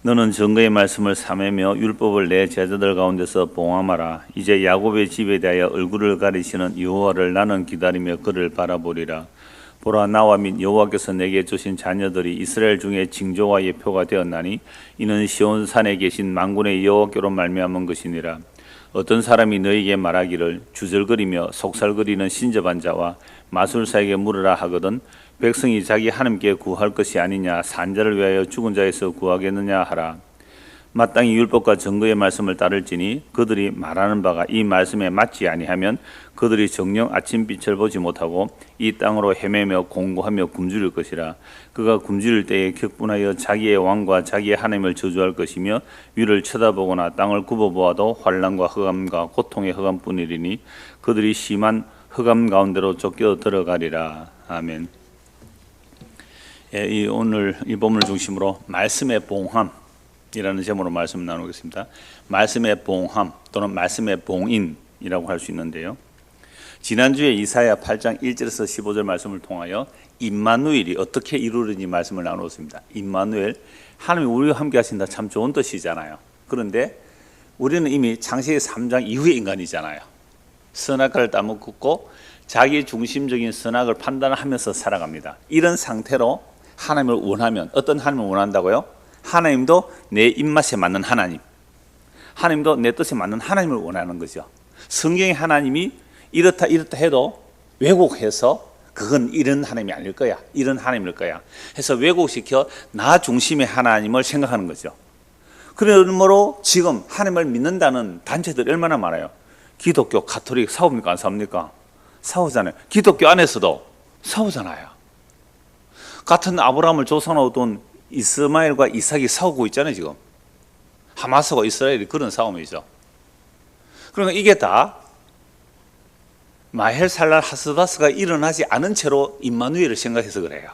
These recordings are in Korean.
너는 증거의 말씀을 삼매며 율법을 내 제자들 가운데서 봉함하라. 이제 야곱의 집에 대하여 얼굴을 가리시는 여호와를 나는 기다리며 그를 바라보리라. 보라, 나와 및 여호와께서 내게 주신 자녀들이 이스라엘 중에 징조와 예표가 되었나니 이는 시온산에 계신 만군의 여호와께로 말미암은 것이니라. 어떤 사람이 너에게 말하기를 주절거리며 속살거리는 신접한 자와 마술사에게 물으라 하거든 백성이 자기 하나님께 구할 것이 아니냐 산자를 위하여 죽은 자에서 구하겠느냐 하라. 마땅히 율법과 증거의 말씀을 따를지니 그들이 말하는 바가 이 말씀에 맞지 아니하면 그들이 정녕 아침빛을 보지 못하고 이 땅으로 헤매며 공고하며 굶주릴 것이라. 그가 굶주릴 때에 격분하여 자기의 왕과 자기의 하나님을 저주할 것이며 위를 쳐다보거나 땅을 굽어보아도 환난과 흑암과 고통의 흑암뿐이리니 그들이 심한 흑암 가운데로 쫓겨 들어가리라. 아멘. 오늘 이 본문을 중심으로 말씀의 봉함이라는 제목으로 말씀을 나누겠습니다. 말씀의 봉함 또는 말씀의 봉인이라고 할 수 있는데요. 지난주에 이사야 8장 1절에서 15절 말씀을 통하여 임마누엘이 어떻게 이루어지는지 말씀을 나누었습니다. 임마누엘, 하나님이 우리와 함께 하신다, 참 좋은 뜻이잖아요. 그런데 우리는 이미 창세기 3장 이후의 인간이잖아요. 선악과를 따먹고 자기 중심적인 선악을 판단하면서 살아갑니다. 이런 상태로 하나님을 원하면, 어떤 하나님을 원한다고요? 하나님도 내 입맛에 맞는 하나님, 하나님도 내 뜻에 맞는 하나님을 원하는 거죠. 성경의 하나님이 이렇다 해도 왜곡해서 그건 이런 하나님이 아닐 거야, 이런 하나님일 거야 해서 왜곡시켜 나 중심의 하나님을 생각하는 거죠. 그러므로 지금 하나님을 믿는다는 단체들이 얼마나 많아요. 기독교, 가톨릭 싸웁니까? 안 싸웁니까? 싸우잖아요. 기독교 안에서도 싸우잖아요. 같은 아브라함을 조상으로 둔 이스마엘과 이삭이 싸우고 있잖아요. 지금 하마스와 이스라엘이 그런 싸움이죠. 그러니까 이게 다 마헬살랄 하스바스가 일어나지 않은 채로 임마누엘을 생각해서 그래요.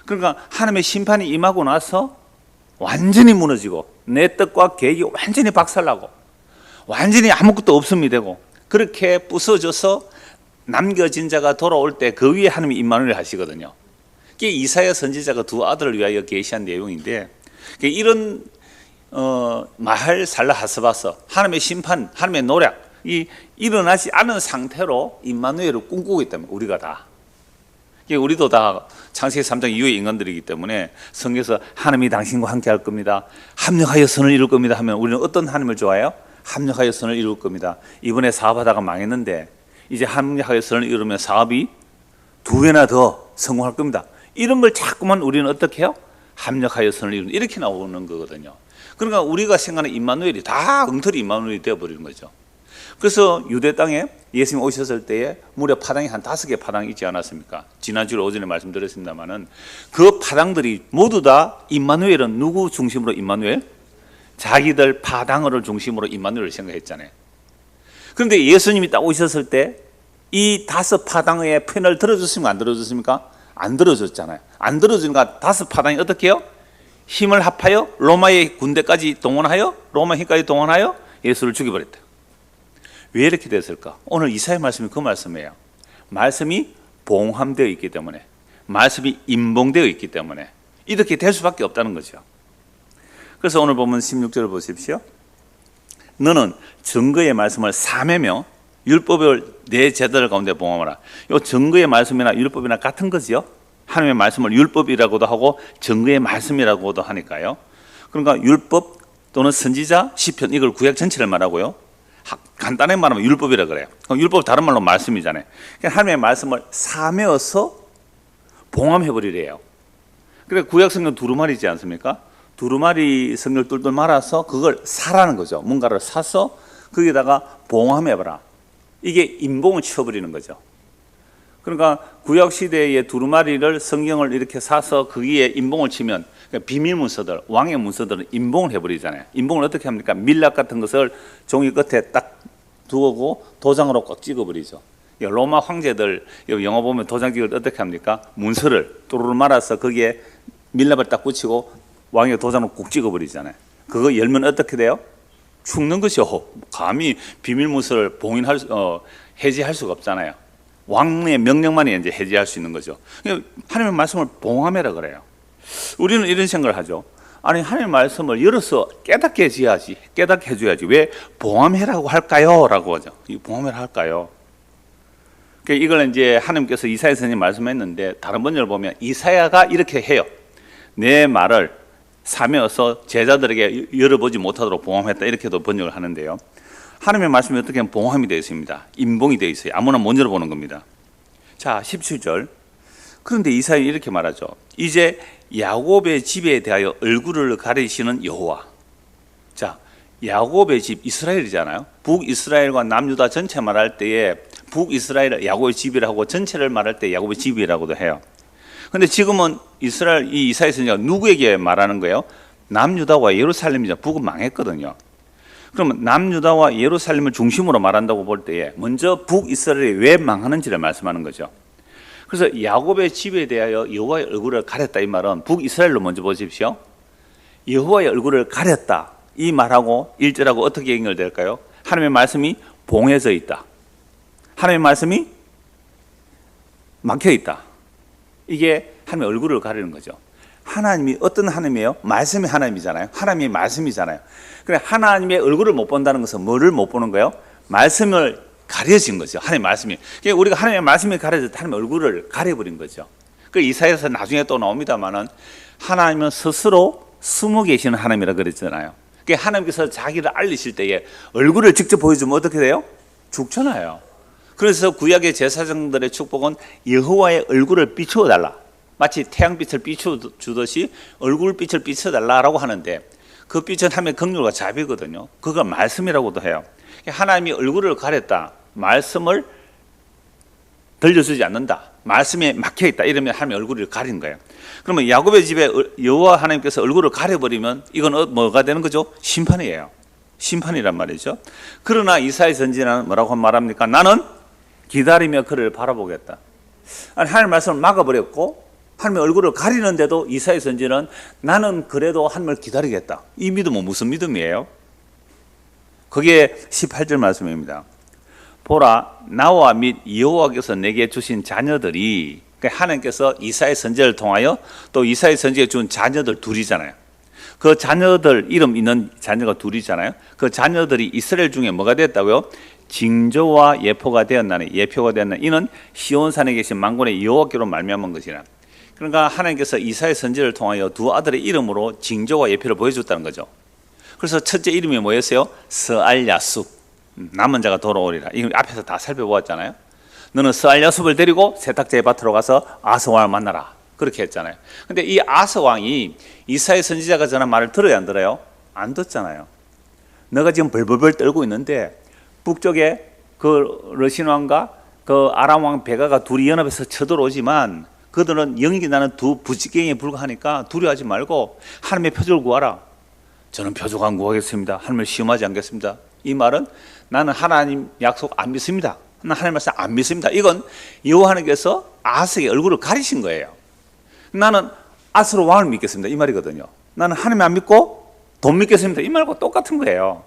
그러니까 하나님의 심판이 임하고 나서 완전히 무너지고 내 뜻과 계획이 완전히 박살나고 완전히 아무것도 없음이 되고 그렇게 부서져서 남겨진 자가 돌아올 때 그 위에 하나님이 임마누엘 하시거든요. 이게 이사야 선지자가 두 아들을 위하여 계시한 내용인데, 이런 마헬살라 하스바스, 하나님의 심판, 하나님의 노력이 일어나지 않은 상태로 임마누엘을 꿈꾸고 있다면 우리가 다, 우리도 다 창세기 3장 이후의 인간들이기 때문에 성경에서 하나님이 당신과 함께 할 겁니다, 합력하여 선을 이룰 겁니다 하면 우리는 어떤 하나님을 좋아해요? 합력하여 선을 이룰 겁니다. 이번에 사업하다가 망했는데 이제 합력하여 선을 이루면 사업이 2배나 더 성공할 겁니다. 이런 걸 자꾸만 우리는 어떻게 해요? 합력하여 선을 이루는, 이렇게 나오는 거거든요. 그러니까 우리가 생각하는 임마누엘이 다 엉터리 임마누엘이 되어버리는 거죠. 그래서 유대 땅에 예수님 오셨을 때에 무려 파당이 한 5개 파당이 있지 않았습니까? 지난주 오전에 말씀드렸습니다마는 그 파당들이 모두 다 임마누엘은 누구 중심으로 임마누엘? 자기들 파당어를 중심으로 임마누엘을 생각했잖아요. 그런데 예수님이 딱 오셨을 때 이 5 파당의 편을 들어줬습니까? 안 들어줬습니까? 안 들어줬잖아요. 안 들어주니까 5 파당이 어떻게 해요? 힘을 합하여 로마의 군대까지 동원하여, 로마 힘까지 동원하여 예수를 죽여버렸다. 왜 이렇게 됐을까? 오늘 이사야 말씀이 그 말씀이에요. 말씀이 봉함되어 있기 때문에, 말씀이 임봉되어 있기 때문에 이렇게 될 수밖에 없다는 거죠. 그래서 오늘 보면 16절을 보십시오. 너는 증거의 말씀을 삼매며 율법을 내 제자들 가운데 봉함하라. 이 증거의 말씀이나 율법이나 같은 거지요. 하나님의 말씀을 율법이라고도 하고 증거의 말씀이라고도 하니까요. 그러니까 율법 또는 선지자, 시편, 이걸 구약 전체를 말하고요. 간단하게 말하면 율법이라 그래요. 율법 다른 말로 말씀이잖아요. 그러니까 하나님의 말씀을 사매어서 봉함해버리래요. 그러니까 구약 성경 두루마리지 않습니까? 두루마리 성경을 똘똘 말아서 그걸 사라는 거죠. 뭔가를 사서 거기다가 봉함해봐라. 이게 임봉을 치워버리는 거죠. 그러니까 구약시대의 두루마리를, 성경을 이렇게 사서 거기에 임봉을 치면, 그러니까 비밀 문서들, 왕의 문서들은 임봉을 해버리잖아요. 임봉을 어떻게 합니까? 밀랍 같은 것을 종이 끝에 딱 두고 도장으로 꽉 찍어버리죠. 로마 황제들 영화 보면 도장 찍을 때 어떻게 합니까? 문서를 또르르 말아서 거기에 밀랍을 딱 붙이고 왕의 도장을 꼭 찍어버리잖아요. 그거 열면 어떻게 돼요? 죽는 것이요. 감히 비밀 문서를 해지할 수가 없잖아요. 왕의 명령만이 이제 해지할 수 있는 거죠. 하나님의 말씀을 봉함해라 그래요. 우리는 이런 생각을 하죠. 아니 하나님의 말씀을 열어서 깨닫게 해줘야지. 왜 봉함해라고 할까요? 라고 하죠. 이 봉함해라 할까요? 그러니까 이걸 이제 하나님께서 이사야 선생님 말씀했는데 다른 번역을 보면 이사야가 이렇게 해요. 내 말을 사면서 제자들에게 열어보지 못하도록 봉함했다, 이렇게도 번역을 하는데요. 하나님의 말씀이 어떻게 보면 봉함이 되어 있습니다. 임봉이 되어 있어요. 아무나 못 열어보는 겁니다. 자, 17절. 그런데 이사야 이렇게 말하죠. 이제 야곱의 집에 대하여 얼굴을 가리시는 여호와. 자, 야곱의 집, 이스라엘이잖아요. 북이스라엘과 남유다 전체 말할 때에 북이스라엘 야곱의 집이라고, 전체를 말할 때 야곱의 집이라고도 해요. 근데 지금은 이스라엘, 이 이사야 선지자가 누구에게 말하는 거예요? 남유다와 예루살렘이죠. 북은 망했거든요. 그러면 남유다와 예루살렘을 중심으로 말한다고 볼 때에 먼저 북이스라엘이 왜 망하는지를 말씀하는 거죠. 그래서 야곱의 집에 대하여 여호와의 얼굴을 가렸다, 이 말은 북이스라엘로 먼저 보십시오. 여호와의 얼굴을 가렸다, 이 말하고 1절하고 어떻게 연결될까요? 하나님의 말씀이 봉해져 있다, 하나님의 말씀이 막혀 있다. 이게 하나님의 얼굴을 가리는 거죠. 하나님이 어떤 하나님이에요? 말씀이 하나님이잖아요. 하나님이 말씀이잖아요. 그래, 하나님의 얼굴을 못 본다는 것은 뭐를 못 보는 거예요? 말씀을 가려진 거죠. 하나님의 말씀이. 그러니까 우리가 하나님의 말씀이 가려질 때 하나님의 얼굴을 가려버린 거죠. 그 이사야서 나중에 또 나옵니다만은 하나님은 스스로 숨어 계시는 하나님이라 그랬잖아요. 그러니까 하나님께서 자기를 알리실 때에 얼굴을 직접 보여주면 어떻게 돼요? 죽잖아요. 그래서 구약의 제사장들의 축복은 여호와의 얼굴을 비추어 달라, 마치 태양빛을 비추듯이 얼굴빛을 비춰달라라고 하는데, 그 빛은 하나님의 긍휼과 자비거든요. 그걸 말씀이라고도 해요. 하나님이 얼굴을 가렸다, 말씀을 들려주지 않는다, 말씀에 막혀있다, 이러면 하나님의 얼굴을 가린 거예요. 그러면 야곱의 집에 여호와 하나님께서 얼굴을 가려버리면 이건 뭐가 되는 거죠? 심판이에요. 심판이란 말이죠. 그러나 이사야 선지자는 뭐라고 말합니까? 나는 기다리며 그를 바라보겠다. 아니, 하나님의 말씀을 막아버렸고 하나님의 얼굴을 가리는데도 이사야 선지자는 나는 그래도 하나님을 기다리겠다. 이 믿음은 무슨 믿음이에요? 그게 18절 말씀입니다. 보라, 나와 및 여호와께서 내게 주신 자녀들이, 그러니까 하나님께서 이사야 선지자를 통하여 또 이사야 선지자에 준 자녀들 둘이잖아요. 그 자녀들 이름 있는 자녀가 둘이잖아요. 그 자녀들이 이스라엘 중에 뭐가 됐다고요? 징조와 예표가 되었나니, 예표가 되었나니 이는 시온산에 계신 만군의 여호와께로 말미암은 것이라. 그러니까 하나님께서 이사야 선지자를 통하여 두 아들의 이름으로 징조와 예표를 보여줬다는 거죠. 그래서 첫째 이름이 뭐였어요? 스알야숲, 남은 자가 돌아오리라. 이 앞에서 다 살펴보았잖아요. 너는 스알야숲을 데리고 세탁자의 밭으로 가서 아스왕을 만나라, 그렇게 했잖아요. 근데 이 아스왕이 이사야 선지자가 전한 말을 들어야 안 들어요? 안 듣잖아요. 너가 지금 벌벌벌 떨고 있는데 북쪽에 그 러시아왕과 그 아람왕 베가가 둘이 연합해서 쳐들어오지만 그들은 영이 나는 두 부지경에 불과하니까 두려워하지 말고 하나님의 표적을 구하라. 저는 표적 안 구하겠습니다. 하나님을 시험하지 않겠습니다. 이 말은 나는 하나님 약속 안 믿습니다. 나는 하나님 말씀 안 믿습니다. 이건 여호와 하나님께서 아스의 얼굴을 가리신 거예요. 나는 아스로 왕을 믿겠습니다, 이 말이거든요. 나는 하나님 안 믿고 돈 믿겠습니다, 이 말과 똑같은 거예요.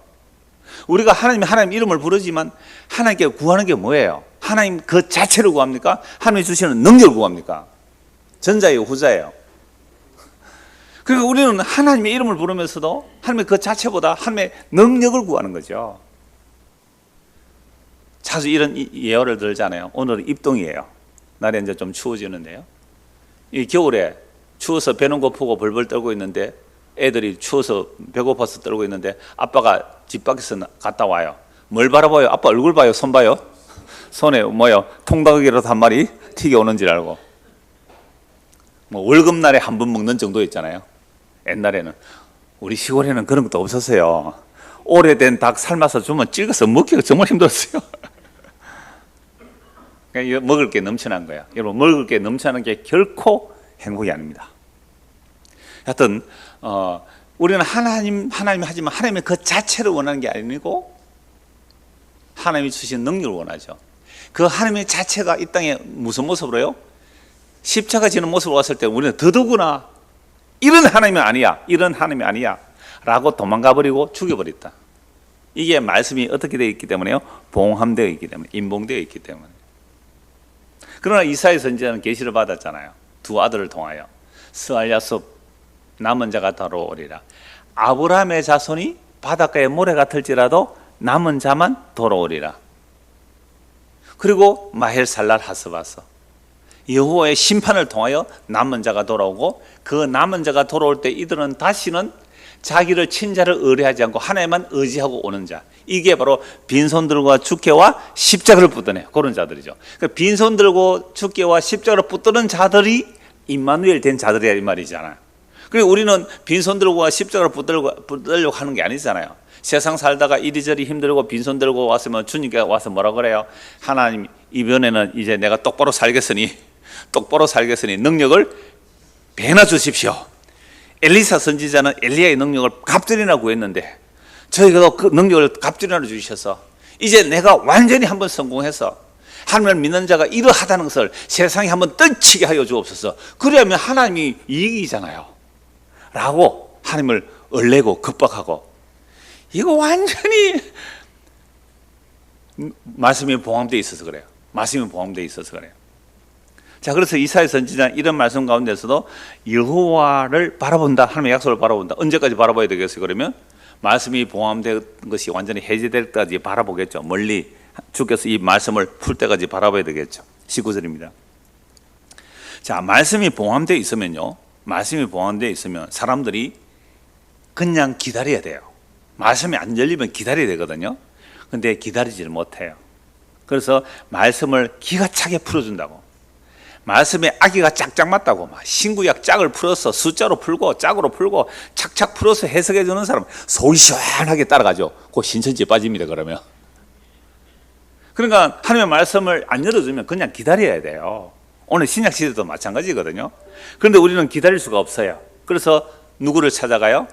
우리가 하나님 이름을 부르지만 하나님께 구하는 게 뭐예요? 하나님 그 자체를 구합니까? 하나님이 주시는 능력을 구합니까? 전자예요, 후자예요? 그러니까 우리는 하나님의 이름을 부르면서도 하나님의 그 자체보다 하나님의 능력을 구하는 거죠. 자주 이런 예언을 들잖아요. 오늘은 입동이에요. 날이 이제 좀 추워지는데요. 이 겨울에 추워서 배는 고프고 벌벌 떨고 있는데 애들이 추워서 배고파서 떨고 있는데 아빠가 집 밖에서 갔다 와요. 뭘 바라봐요? 아빠 얼굴 봐요? 손 봐요? 손에 뭐요? 통닭이라도 한 마리 튀겨오는 줄 알고. 뭐 월급날에 한 번 먹는 정도 있잖아요. 옛날에는. 우리 시골에는 그런 것도 없었어요. 오래된 닭 삶아서 주면 찍어서 먹기가 정말 힘들었어요. 그러니까 먹을 게 넘쳐난 거야. 여러분, 먹을 게 넘쳐나는 게 결코 행복이 아닙니다. 하여튼 우리는 하나님 하지만 하나님의 그 자체를 원하는 게 아니고 하나님이 주신 능력을 원하죠. 그 하나님의 자체가 이 땅에 무슨 모습으로요? 십자가 지는 모습으로 왔을 때 우리는 더더구나 이런 하나님이 아니야, 이런 하나님이 아니야 라고 도망가 버리고 죽여버렸다. 이게 말씀이 어떻게 되어 있기 때문에요? 봉함되어 있기 때문에, 인봉되어 있기 때문에. 그러나 이사야 선지자는 계시를 받았잖아요. 두 아들을 통하여. 스알야숲, 남은 자가 돌아오리라. 아브라함의 자손이 바닷가의 모래 같을지라도 남은 자만 돌아오리라. 그리고 마헬살랄 하스바서, 여호와의 심판을 통하여 남은 자가 돌아오고, 그 남은 자가 돌아올 때 이들은 다시는 자기를 친자를 의뢰하지 않고 하나님만 의지하고 오는 자, 이게 바로 빈손들과 주께와 십자가를 붙드는 그런 자들이죠. 그러니까 빈손 들고 주께와 십자가를 붙드는 자들이 임마누엘 된 자들이야 이 말이잖아요. 그리고 우리는 빈손 들고 십자가를 붙들려고 하는 게 아니잖아요. 세상 살다가 이리저리 힘들고 빈손 들고 왔으면 주님께 와서 뭐라 그래요? 하나님, 이번에는 이제 내가 똑바로 살겠으니 능력을 배나 주십시오. 엘리사 선지자는 엘리야의 능력을 갑절이나 구했는데 저희가 그 능력을 갑절이나 주셔서 이제 내가 완전히 한번 성공해서 하나님을 믿는 자가 이러하다는 것을 세상에 한번 떨치게 하여 주옵소서. 그러면 하나님이 이익이잖아요 라고 하나님을 얼레고 급박하고, 이거 완전히 말씀이 봉함되어 있어서 그래요. 말씀이 봉함되어 있어서 그래요. 자, 그래서 이사야 선지자는 이런 말씀 가운데서도 여호와를 바라본다, 하나님의 약속을 바라본다. 언제까지 바라봐야 되겠어요? 그러면 말씀이 봉함된 것이 완전히 해제될 때까지 바라보겠죠. 멀리 주께서 이 말씀을 풀 때까지 바라봐야 되겠죠. 19절입니다. 자, 말씀이 봉함되어 있으면요, 말씀이 봉함되어 있으면 사람들이 그냥 기다려야 돼요. 말씀이 안 열리면 기다려야 되거든요. 근데 기다리지를 못해요. 그래서 말씀을 기가 차게 풀어준다고, 말씀에 아기가 짝짝 맞다고 막 신구약 짝을 풀어서 숫자로 풀고 짝으로 풀고 착착 풀어서 해석해 주는 사람 속이 시원하게 따라가죠. 그 신천지에 빠집니다. 그러면 그러니까 하나님의 말씀을 안 열어주면 그냥 기다려야 돼요. 오늘 신약 시대도 마찬가지거든요. 그런데 우리는 기다릴 수가 없어요. 그래서 누구를 찾아가요?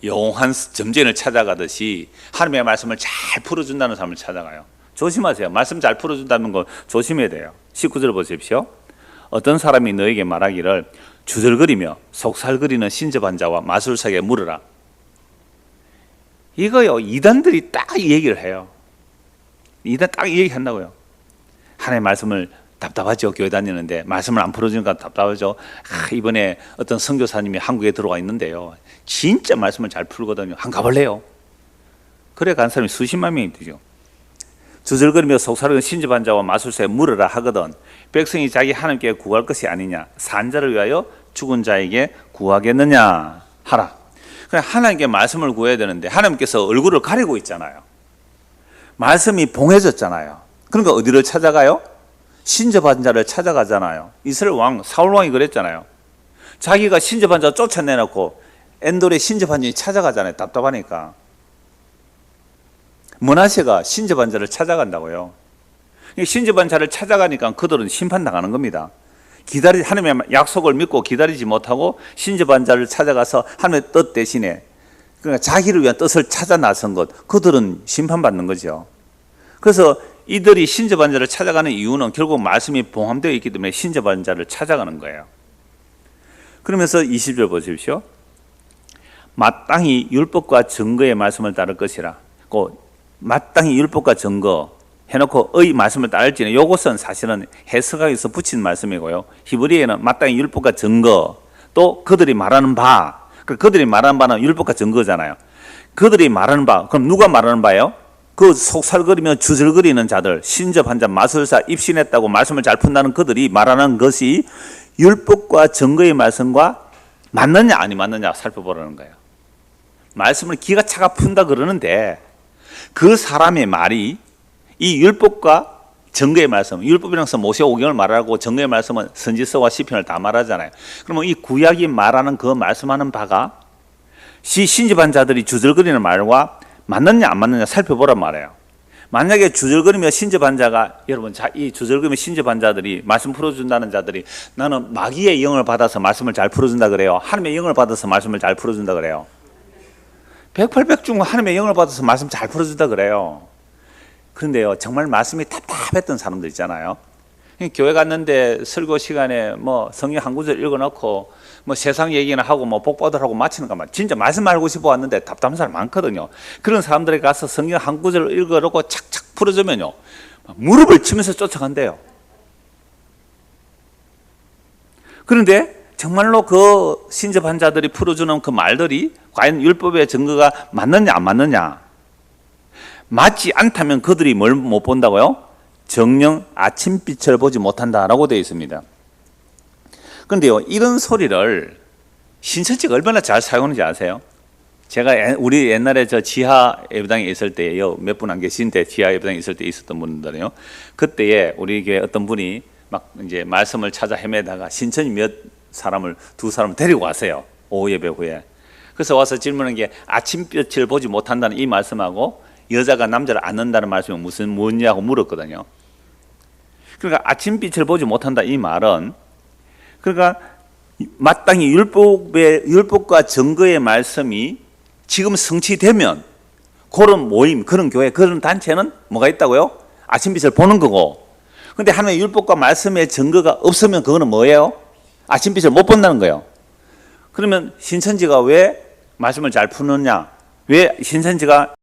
영원한 점쟁이를 찾아가듯이 하나님의 말씀을 잘 풀어준다는 사람을 찾아가요. 조심하세요. 말씀 잘 풀어준다는 거 조심해야 돼요. 19절 보십시오. 어떤 사람이 너에게 말하기를 주절거리며 속살거리는 신접한 자와 마술사에게 물으라. 이거요, 이단들이 딱 이 얘기를 해요. 이단 딱 이 얘기 한다고요. 하나님의 말씀을, 답답하죠. 교회 다니는데 말씀을 안 풀어주니까 답답하죠. 이번에 어떤 선교사님이 한국에 들어와 있는데요, 진짜 말씀을 잘 풀거든요. 한 가볼래요? 그래 간 사람이 수십만 명이 되죠. 주절거리며 속살거리는 신접한 자와 마술사에 물으라 하거든 백성이 자기 하나님께 구할 것이 아니냐, 산자를 위하여 죽은 자에게 구하겠느냐 하라. 그냥 하나님께 말씀을 구해야 되는데 하나님께서 얼굴을 가리고 있잖아요. 말씀이 봉해졌잖아요. 그러니까 어디를 찾아가요? 신접한 자를 찾아가잖아요. 이스라엘 왕 사울 왕이 그랬잖아요. 자기가 신접한 자 쫓아내놓고 엔돌의 신접한 자이 찾아가잖아요. 답답하니까. 므낫세가 신접한 자를 찾아간다고요. 신접한 자를 찾아가니까 그들은 심판당하는 겁니다. 하나님의 약속을 믿고 기다리지 못하고 신접한 자를 찾아가서 하나님의 뜻 대신에, 그러니까 자기를 위한 뜻을 찾아 나선 것, 그들은 심판받는 거죠. 그래서 이들이 신접한 자를 찾아가는 이유는 결국 말씀이 봉함되어 있기 때문에 신접한 자를 찾아가는 거예요. 그러면서 20절 보십시오. 마땅히 율법과 증거의 말씀을 따를 것이라. 마땅히 율법과 증거 해놓고 의 말씀을 따를지는, 이것은 사실은 해석하기 위해서 붙인 말씀이고요. 히브리어에는 마땅히 율법과 증거, 또 그들이 말하는 바, 그들이 말하는 바는 율법과 증거잖아요. 그들이 말하는 바, 그럼 누가 말하는 바예요? 그 속살거리며 주절거리는 자들, 신접한 자, 마술사, 입신했다고 말씀을 잘 푼다는 그들이 말하는 것이 율법과 증거의 말씀과 맞느냐 아니 맞느냐 살펴보라는 거예요. 말씀을 기가 차가 푼다 그러는데 그 사람의 말이 이 율법과 증거의 말씀, 율법이라는 것은 모세오경을 말하고 증거의 말씀은 선지서와 시편을 다 말하잖아요. 그러면 이 구약이 말하는 그 말씀하는 바가 신접한 자들이 주절거리는 말과 맞느냐 안 맞느냐 살펴보란 말이에요. 만약에 주절거리며 신접한 자가, 여러분 이 주절거리며 신접한 자들이 말씀 풀어준다는 자들이 나는 마귀의 영을 받아서 말씀을 잘 풀어준다 그래요? 하나님의 영을 받아서 말씀을 잘 풀어준다 그래요? 108백중 하나님의 영을 받아서 말씀 잘 풀어준다 그래요. 그런데요, 정말 말씀이 답답했던 사람들 있잖아요. 교회 갔는데 설교 시간에 뭐 성경 한 구절 읽어놓고 뭐 세상 얘기나 하고 뭐 복받으라고 마치는 것만, 진짜 말씀 알고 싶어 왔는데 답답한 사람 많거든요. 그런 사람들에게 가서 성경 한 구절 읽어놓고 착착 풀어주면요, 무릎을 치면서 쫓아간대요. 그런데 정말로 그 신접한 자들이 풀어주는 그 말들이 과연 율법의 증거가 맞느냐 안 맞느냐, 맞지 않다면 그들이 뭘 못 본다고요? 정녕 아침빛을 보지 못한다라고 되어 있습니다. 그런데요, 이런 소리를 신천지가 얼마나 잘 사용하는지 아세요? 제가 우리 옛날에 저 지하 예배당에 있을 때요, 몇 분 안 계신데 지하 예배당에 있을 때 있었던 분들은요, 그때에 우리 교회 어떤 분이 막 이제 말씀을 찾아 헤매다가 신천지 두 사람을 데리고 왔어요. 오후 예배 후에. 그래서 와서 질문한 게 아침빛을 보지 못한다는 이 말씀하고 여자가 남자를 안는다는 말씀이 뭐냐고 물었거든요. 그러니까 아침빛을 보지 못한다 이 말은, 그러니까 마땅히 율법과 증거의 말씀이 지금 성취되면 그런 모임, 그런 교회, 그런 단체는 뭐가 있다고요? 아침빛을 보는 거고. 근데 하나님의 율법과 말씀의 증거가 없으면 그거는 뭐예요? 아침빛을 못 본다는 거예요. 그러면 신천지가 왜 말씀을 잘 푸느냐, 왜 신천지가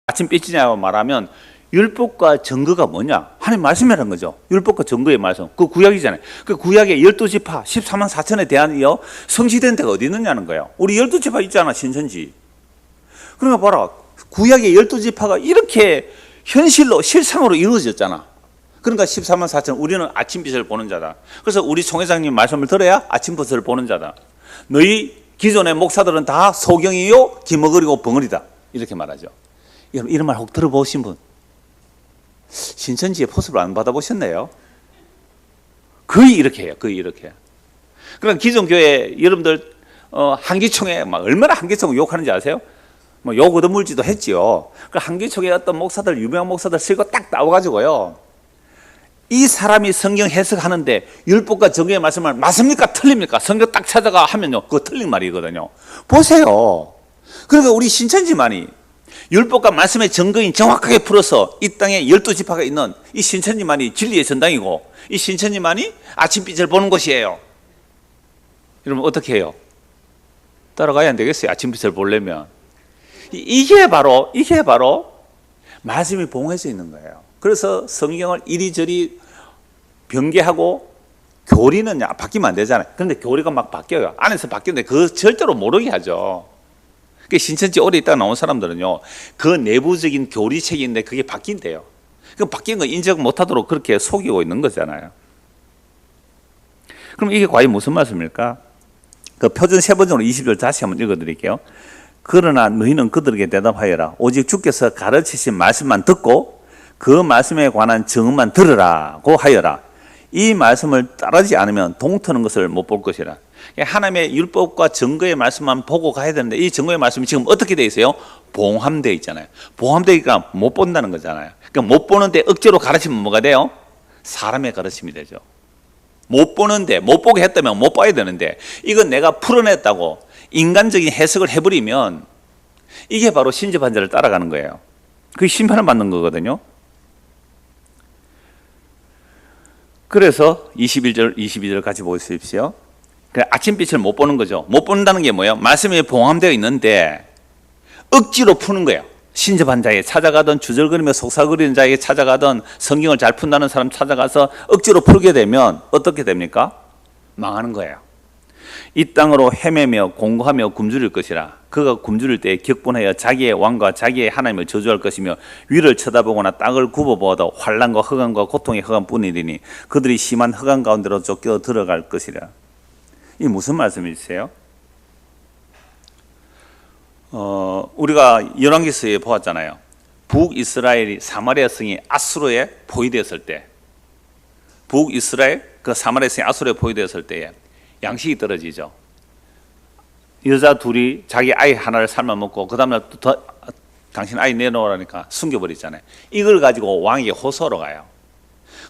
아침빛이냐고 말하면 율법과 증거가 뭐냐? 하나님 말씀이라는 거죠. 율법과 증거의 말씀. 그 구약이잖아요. 그 구약의 12지파 14만 4천에 대한 성취된 데가 어디 있느냐는 거예요. 우리 12지파 있잖아, 신천지. 그러니까 봐라, 구약의 12지파가 이렇게 현실로 실상으로 이루어졌잖아. 그러니까 14만 4천, 우리는 아침빛을 보는 자다. 그래서 우리 총회장님 말씀을 들어야 아침빛을 보는 자다. 너희 기존의 목사들은 다 소경이요 기머거리고 벙어리다, 이렇게 말하죠. 여러분, 이런 말 혹 들어보신 분? 신천지의 포섭을 안 받아보셨네요. 거의 이렇게 해요. 거의 이렇게. 그러니까 기존 교회 여러분들 한기총에 막 얼마나 한기총을 욕하는지 아세요? 뭐 욕 얻어물지도 했지요. 그 한기총에 어떤 목사들, 유명한 목사들 쓰고 딱 나와가지고요, 이 사람이 성경 해석하는데 율법과 정의의 말씀을 맞습니까? 틀립니까? 성경 딱 찾아가 하면요, 그거 틀린 말이거든요. 보세요. 그러니까 우리 신천지만이 율법과 말씀의 증거인 정확하게 풀어서 이 땅에 12지파가 있는 이 신천지만이 진리의 전당이고, 이 신천지만이 아침빛을 보는 곳이에요. 여러분, 어떻게 해요? 따라가야 안 되겠어요? 아침빛을 보려면. 이게 바로 말씀이 봉해져 있는 거예요. 그래서 성경을 이리저리 변개하고, 교리는 바뀌면 안 되잖아요. 그런데 교리가 막 바뀌어요. 안에서 바뀌는데 그거 절대로 모르게 하죠. 신천지 오래 있다가 나온 사람들은요, 그 내부적인 교리책인데 그게 바뀐대요. 그 바뀐 거 인정 못하도록 그렇게 속이고 있는 거잖아요. 그럼 이게 과연 무슨 말씀일까? 그 표준 3번으로 20절 다시 한번 읽어드릴게요. 그러나 너희는 그들에게 대답하여라. 오직 주께서 가르치신 말씀만 듣고 그 말씀에 관한 증언만 들으라고 하여라. 이 말씀을 따르지 않으면 동트는 것을 못 볼 것이라. 하나님의 율법과 증거의 말씀만 보고 가야 되는데, 이 증거의 말씀이 지금 어떻게 되어 있어요? 봉함되어 있잖아요. 봉함되니까 못 본다는 거잖아요. 그러니까 못 보는데 억지로 가르치면 뭐가 돼요? 사람의 가르침이 되죠. 못 보는데, 못 보게 했다면 못 봐야 되는데, 이건 내가 풀어냈다고 인간적인 해석을 해버리면 이게 바로 신접한 자를 따라가는 거예요. 그게 심판을 받는 거거든요. 그래서 21절, 22절 같이 보십시오. 아침빛을 못 보는 거죠. 못 본다는 게 뭐예요? 말씀이 봉함되어 있는데 억지로 푸는 거예요. 신접한 자에게 찾아가든, 주절거리며 속삭거리는 자에게 찾아가든, 성경을 잘 푼다는 사람 찾아가서 억지로 풀게 되면 어떻게 됩니까? 망하는 거예요. 이 땅으로 헤매며 공고하며 굶주릴 것이라. 그가 굶주릴 때 격분하여 자기의 왕과 자기의 하나님을 저주할 것이며, 위를 쳐다보거나 땅을 굽어보아도 환난과 흑암과 고통의 흑암뿐이니 그들이 심한 흑암 가운데로 쫓겨 들어갈 것이라. 이 무슨 말씀이세요? 우리가 열왕기서에 보았잖아요. 북이스라엘이 사마리아 성이 아수르에 포위되었을 때, 북이스라엘 그 사마리아 성이 아수르에 포위되었을 때에 양식이 떨어지죠. 여자 둘이 자기 아이 하나를 삶아 먹고 그 다음날 당신 아이 내놓으라니까 숨겨버리잖아요. 이걸 가지고 왕에게 호소하러 가요.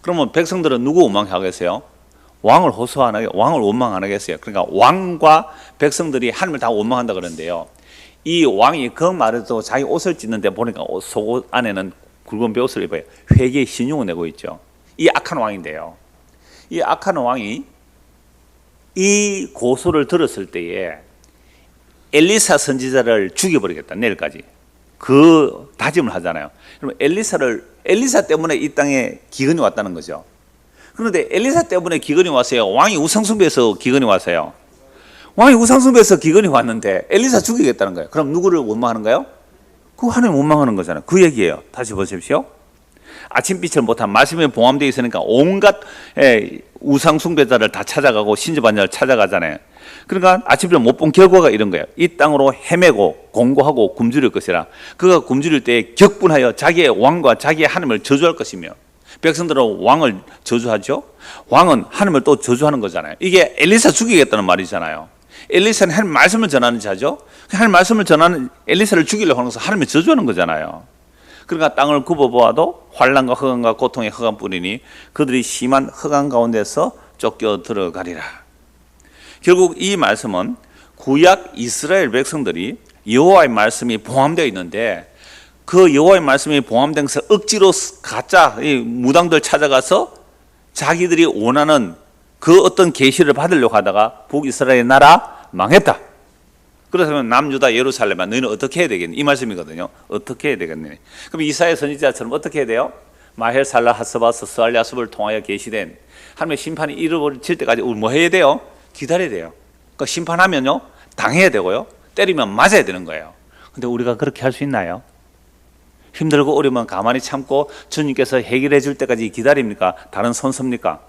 그러면 백성들은 누구 원망하겠어요? 왕을 왕을 원망 안 하겠어요. 그러니까 왕과 백성들이 하나님을 다 원망한다 그러는데요, 이 왕이 그 말에도 자기 옷을 찢는데 보니까 속옷 안에는 굵은 베옷을 입어요. 회개의 신용을 내고 있죠. 이 악한 왕인데요, 이 악한 왕이 이 고소를 들었을 때에 엘리사 선지자를 죽여버리겠다, 내일까지 그 다짐을 하잖아요. 그럼 엘리사 때문에 이 땅에 기근이 왔다는 거죠. 그런데 엘리사 때문에 기근이 왔어요? 왕이 우상숭배해서 기근이 왔어요? 왕이 우상숭배에서 기근이 왔는데 엘리사 죽이겠다는 거예요. 그럼 누구를 원망하는가요? 그 하나님 원망하는 거잖아요. 그 얘기예요. 다시 보십시오. 아침빛을 못한 말씀에 봉함되어 있으니까 온갖 우상숭배자를 다 찾아가고 신접한 자를 찾아가잖아요. 그러니까 아침빛을 못 본 결과가 이런 거예요. 이 땅으로 헤매고 공고하고 굶주릴 것이라. 그가 굶주릴 때에 격분하여 자기의 왕과 자기의 하나님을 저주할 것이며, 백성들은 왕을 저주하죠. 왕은 하나님을 또 저주하는 거잖아요. 이게 엘리사 죽이겠다는 말이잖아요. 엘리사는 하나님 말씀을 전하는 자죠. 하나님 말씀을 전하는 엘리사를 죽이려고 하는 것은 하나님을 저주하는 거잖아요. 그러니까 땅을 굽어보아도 환난과 흑암과 고통의 흑암뿐이니 그들이 심한 흑암 가운데서 쫓겨 들어가리라. 결국 이 말씀은 구약 이스라엘 백성들이 여호와의 말씀이 봉함되어 있는데, 그 여호와의 말씀이 봉함된 것을 억지로 가짜 무당들 찾아가서 자기들이 원하는 그 어떤 계시를 받으려고 하다가 북이스라엘의 나라 망했다. 그렇다면 남유다 예루살렘아 너희는 어떻게 해야 되겠니? 이 말씀이거든요. 어떻게 해야 되겠니? 그럼 이사야 선지자처럼 어떻게 해야 돼요? 마헬 살라 하스바스 스알야숲을 통하여 계시된 하나님의 심판이 이루어질 때까지 우리 뭐 해야 돼요? 기다려야 돼요. 그러니까 심판하면요 당해야 되고요, 때리면 맞아야 되는 거예요. 근데 우리가 그렇게 할 수 있나요? 힘들고 어려우면 가만히 참고 주님께서 해결해 줄 때까지 기다립니까? 다른 선섭니까?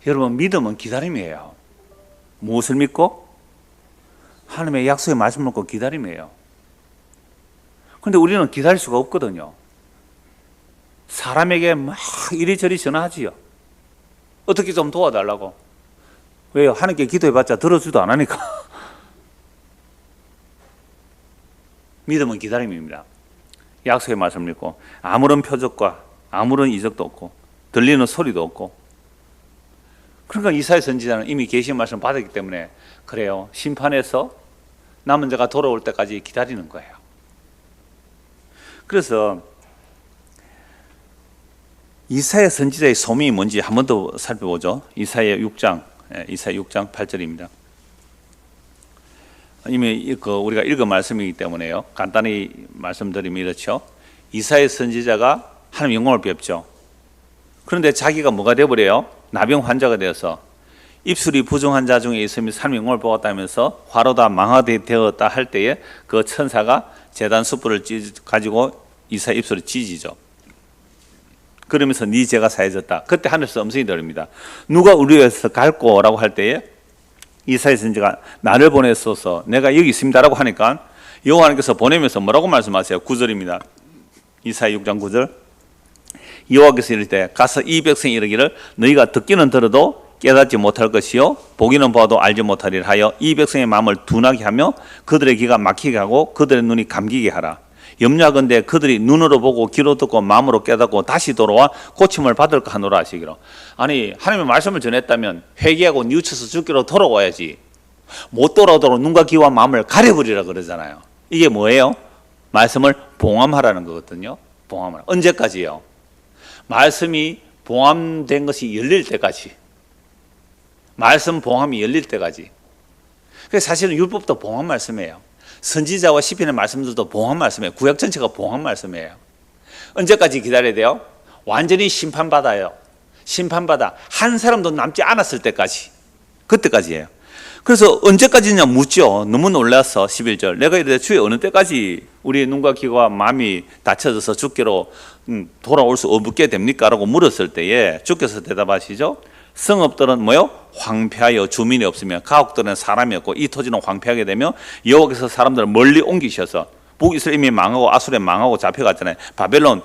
여러분, 믿음은 기다림이에요. 무엇을 믿고? 하나님의 약속의 말씀을 믿고 기다림이에요. 그런데 우리는 기다릴 수가 없거든요. 사람에게 막 이리저리 전화하지요. 어떻게 좀 도와달라고. 왜요? 하나님께 기도해봤자 들어주도 안 하니까. 믿음은 기다림입니다. 약속의 말씀을 믿고 아무런 표적과 아무런 이적도 없고 들리는 소리도 없고, 그러니까 이사야 선지자는 이미 계시의 말씀을 받았기 때문에 그래요, 심판에서 남은 자가 돌아올 때까지 기다리는 거예요. 그래서 이사야 선지자의 소명이 뭔지 한 번 더 살펴보죠. 이사야 6장 8절입니다. 이미 우리가 읽은 말씀이기 때문에요, 간단히 말씀드리면 이렇죠. 이사야 선지자가 하나님 영광을 뵙죠. 그런데 자기가 뭐가 되어버려요? 나병 환자가 되어서 입술이 부정한 자 중에 있으면 하나님 영광을 보았다면서 화로다 망하되었다 할 때에 그 천사가 제단 숯불을 가지고 이사야 입술을 찢이죠. 그러면서 네 죄가 사해졌다. 그때 하늘에서 음성이 들립니다. 누가 우리 위해서 갈꼬라고 할 때에 이사야 선지자가 나를 보내소서, 내가 여기 있습니다라고 하니까 여호와께서 보내면서 뭐라고 말씀하세요? 9절입니다. 이사야 6장 9절. 여호와께서 이럴 때 가서 이 백성이 이르기를 너희가 듣기는 들어도 깨닫지 못할 것이요 보기는 봐도 알지 못하리라 하여 이 백성의 마음을 둔하게 하며 그들의 귀가 막히게 하고 그들의 눈이 감기게 하라. 염려하건대 그들이 눈으로 보고 귀로 듣고 마음으로 깨닫고 다시 돌아와 고침을 받을까 하노라 하시기로. 아니, 하나님의 말씀을 전했다면 회개하고 뉘우쳐서 죽기로 돌아와야지. 못 돌아오도록 눈과 귀와 마음을 가려버리라 그러잖아요. 이게 뭐예요? 말씀을 봉함하라는 거거든요. 봉함하라. 언제까지요? 말씀이 봉함된 것이 열릴 때까지. 말씀 봉함이 열릴 때까지. 그래서 사실은 율법도 봉함 말씀이에요. 선지자와 시편의 말씀들도 봉함 말씀이에요. 구약 전체가 봉함 말씀이에요. 언제까지 기다려야 돼요? 완전히 심판받아요. 심판받아 한 사람도 남지 않았을 때까지. 그때까지예요. 그래서 언제까지냐 묻죠. 너무 놀라서 11절 내가 이르되 주의 어느 때까지 우리의 눈과 귀와 마음이 닫혀져서 주께로 돌아올 수 없게 됩니까? 라고 물었을 때에 주께서 대답하시죠. 성읍들은 뭐요? 황폐하여 주민이 없으며 가옥들은 사람이 없고 이 토지는 황폐하게 되며 여호와께서 사람들을 멀리 옮기셔서 북이스라엘이 망하고 아수르에 망하고 잡혀갔잖아요. 바벨론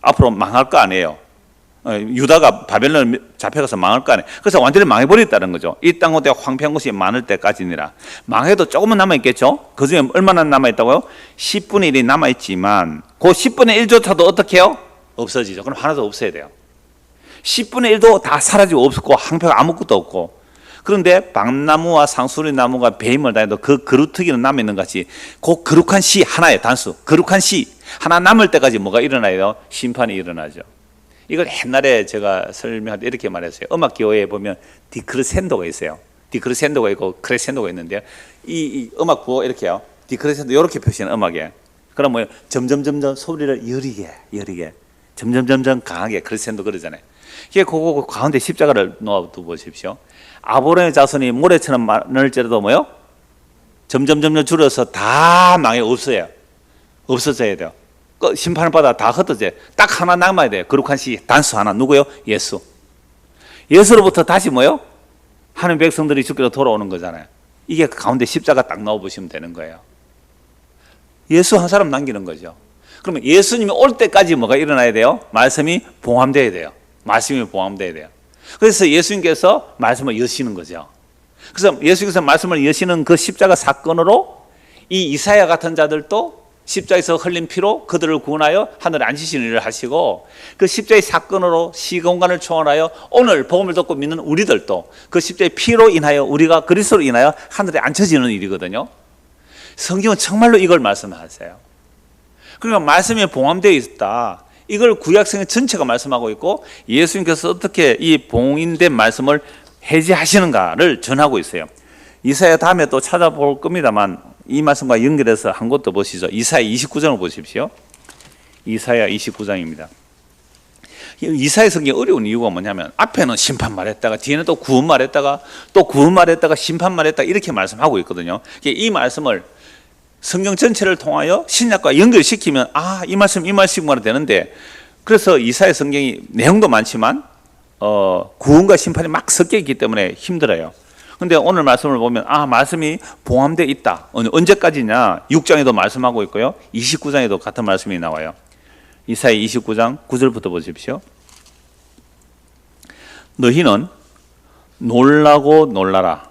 앞으로 망할 거 아니에요. 유다가 바벨론을 잡혀가서 망할 거 아니에요. 그래서 완전히 망해버렸다는 거죠. 이 땅 가운데 황폐한 곳이 많을 때까지니라. 망해도 조금은 남아있겠죠. 그 중에 얼마나 남아있다고요? 10분의 1이 남아있지만 그 10분의 1조차도 어떻게 해요? 없어지죠. 그럼 하나도 없어야 돼요. 10분의 1도 다 사라지고 없고 황폐가 아무것도 없고. 그런데 박나무와 상수리 나무가 배임을 당해도 그 그루터기는 남아있는 것이 그 거룩한 씨 하나의 단수, 거룩한 씨 하나 남을 때까지 뭐가 일어나요? 심판이 일어나죠. 이걸 옛날에 제가 설명할 때 이렇게 말했어요. 음악 기호에 보면 디크르센도가 있어요. 디크르센도가 있고 크레센도가 있는데요. 이 음악 구호 이렇게요. 디크르센도 이렇게 표시하는 음악에. 그럼 뭐예요? 점점 소리를 여리게 점점 강하게 크레센도 그러잖아요. 이게 그거 가운데 십자가를 놓아두 보십시오. 아브라함의 자손이 모래처럼 많을지라도 뭐요? 점점 줄어서 다 망해 없어요. 없어져야 돼요. 심판을 받아 다 흩어져요. 딱 하나 남아야 돼요. 거룩한 시 단수 하나. 누구요? 예수. 예수로부터 다시 뭐요? 하나님 백성들이 죽기로 돌아오는 거잖아요. 이게 가운데 십자가 딱 넣어보시면 되는 거예요. 예수 한 사람 남기는 거죠. 그러면 예수님이 올 때까지 뭐가 일어나야 돼요? 말씀이 봉함되어야 돼요. 말씀이 봉함되어야 돼요. 그래서 예수님께서 말씀을 여시는 거죠. 그래서 예수님께서 말씀을 여시는 그 십자가 사건으로 이 이사야 같은 자들도 십자에서 흘린 피로 그들을 구원하여 하늘에 앉히시는 일을 하시고, 그 십자의 사건으로 시공간을 초월하여 오늘 복음을 듣고 믿는 우리들도 그 십자의 피로 인하여 우리가 그리스도로 인하여 하늘에 앉혀지는 일이거든요. 성경은 정말로 이걸 말씀하세요. 그러니까 말씀에 봉함되어 있다. 이걸 구약성경 전체가 말씀하고 있고, 예수님께서 어떻게 이 봉인된 말씀을 해제하시는가를 전하고 있어요. 이사야 다음에 또 찾아볼 겁니다만 이 말씀과 연결해서 한 곳 더 보시죠. 이사야 29장을 보십시오. 이사야 29장입니다. 이사야 성경이 어려운 이유가 뭐냐면 앞에는 심판 말했다가 뒤에는 또 구원 말했다가 또 구원 말했다가 심판 말했다가 이렇게 말씀하고 있거든요. 이 말씀을 성경 전체를 통하여 신약과 연결시키면 이 말씀만 되는데, 그래서 이사야 성경이 내용도 많지만 구원과 심판이 막 섞여 있기 때문에 힘들어요. 근데 오늘 말씀을 보면 말씀이 봉함되어 있다. 언제까지냐? 6장에도 말씀하고 있고요. 29장에도 같은 말씀이 나와요. 이사야 29장 9절부터 보십시오. 너희는 놀라고 놀라라.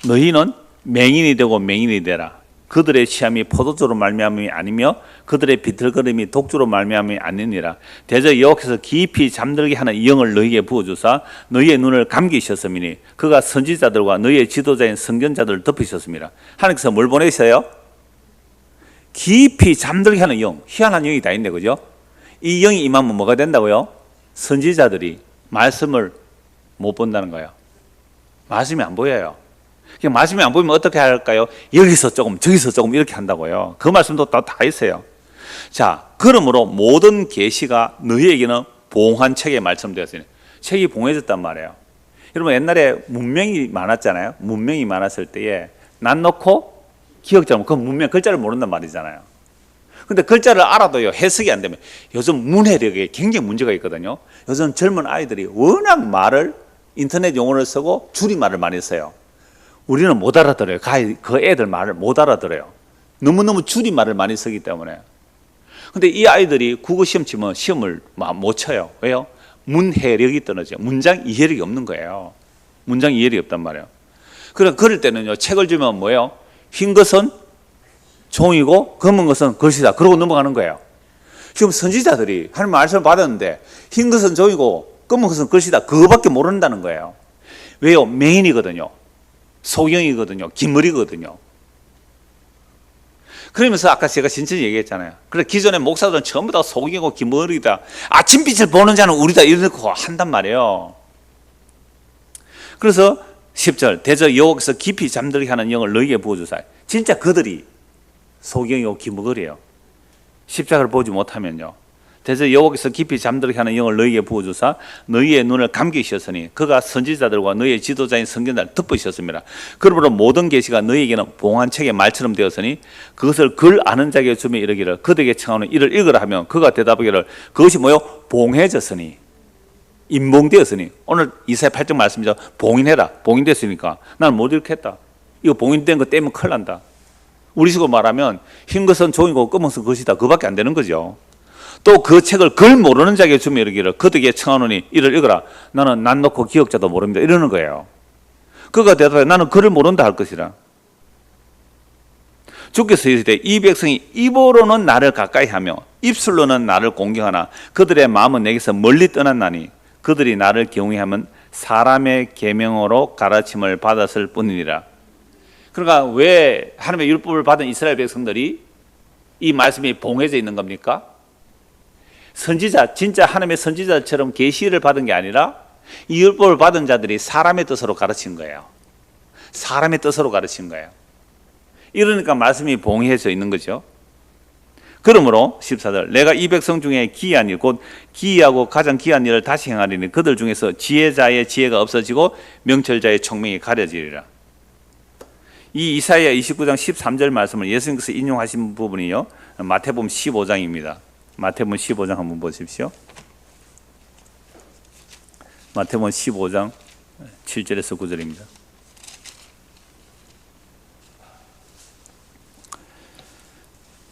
너희는 맹인이 되고 맹인이 되라. 그들의 취함이 포도주로 말미암음이 아니며 그들의 비틀거림이 독주로 말미암음이 아니니라. 대저 여호와께서 깊이 잠들게 하는 이 영을 너희에게 부어주사 너희의 눈을 감기셨음이니 그가 선지자들과 너희의 지도자인 선견자들을 덮으셨습니다. 하나님께서 뭘 보내셨어요? 깊이 잠들게 하는 영. 희한한 영이 다 있네, 그죠? 이 영이 임하면 뭐가 된다고요? 선지자들이 말씀을 못 본다는 거예요. 말씀이 안 보여요. 말씀이 안 보이면 어떻게 할까요? 여기서 조금 저기서 조금 이렇게 한다고요. 그 말씀도 다 있어요. 자, 그러므로 모든 계시가 너희에게는 봉한 책에 말씀되었으니, 책이 봉해졌단 말이에요. 여러분 옛날에 문명이 많았잖아요. 문명이 많았을 때에 난 놓고 기억자면 그 문명 글자를 모른단 말이잖아요. 근데 글자를 알아도요 해석이 안 되면, 요즘 문해력에 굉장히 문제가 있거든요. 요즘 젊은 아이들이 워낙 말을 인터넷 용어를 쓰고 줄임말을 많이 써요. 우리는 못 알아들어요. 그 애들 말을 못 알아들어요. 너무너무 줄임말을 많이 쓰기 때문에. 근데 이 아이들이 국어 시험 치면 시험을 못 쳐요. 왜요? 문해력이 떨어져요. 문장 이해력이 없는 거예요. 문장 이해력이 없단 말이에요. 그럴 때는요, 책을 주면 뭐예요? 흰 것은 종이고 검은 것은 글씨다. 그러고 넘어가는 거예요. 지금 선지자들이 하나님 말씀을 받았는데 흰 것은 종이고 검은 것은 글씨다. 그거밖에 모른다는 거예요. 왜요? 맹인이거든요. 소경이거든요. 긴머리거든요. 그러면서 아까 제가 진천히 얘기했잖아요. 그래 기존의 목사들은 전부 다 소경이고 긴머리다. 아침빛을 보는 자는 우리다 이렇게 한단 말이에요. 그래서 10절 대저 여호와께서 깊이 잠들게 하는 영을 너희에게 부어주사. 진짜 그들이 소경이고 긴머리예요. 십자가를 보지 못하면요. 대저 여호와께서 깊이 잠들게 하는 영을 너희에게 부어주사 너희의 눈을 감기셨으니 그가 선지자들과 너희의 지도자인 선견자를 덮으셨습니다. 그러므로 모든 계시가 너희에게는 봉한 책의 말처럼 되었으니 그것을 글 아는 자에게 주며 이르기를 그들에게 청하는 이를 읽으라 하면 그가 대답하기를 그것이 뭐요? 봉해졌으니, 임봉되었으니. 오늘 이사야 8장 말씀이죠. 봉인해라. 봉인됐으니까 나는 못 읽겠다. 이거 봉인된 거 떼면 큰일 난다. 우리식으로 말하면 흰 것은 종이고 검은 것은 것이다. 그거밖에 안 되는 거죠. 또 그 책을 글 모르는 자에게 주며 이르기를 그들에게 청하노니 이를 읽으라. 나는 난 놓고 기억자도 모릅니다. 이러는 거예요. 그가 대답해 나는 글을 모른다 할 것이라. 주께서 이르시되 이 백성이 입으로는 나를 가까이 하며 입술로는 나를 공경하나 그들의 마음은 내게서 멀리 떠났나니 그들이 나를 경외하면 사람의 계명으로 가르침을 받았을 뿐이니라. 그러니까 왜 하나님의 율법을 받은 이스라엘 백성들이 이 말씀이 봉해져 있는 겁니까? 선지자, 진짜 하나님의 선지자처럼 계시를 받은 게 아니라 이 율법을 받은 자들이 사람의 뜻으로 가르친 거예요. 사람의 뜻으로 가르친 거예요. 이러니까 말씀이 봉해져 있는 거죠. 그러므로 14절 내가 이 백성 중에 기이한 일 곧 기이하고 가장 기이한 일을 다시 행하리니 그들 중에서 지혜자의 지혜가 없어지고 명철자의 총명이 가려지리라. 이 이사야 29장 13절 말씀을 예수님께서 인용하신 부분이요, 마태복음 15장입니다. 마태복음 15장 한번 보십시오. 마태복음 15장 7절에서 9절입니다.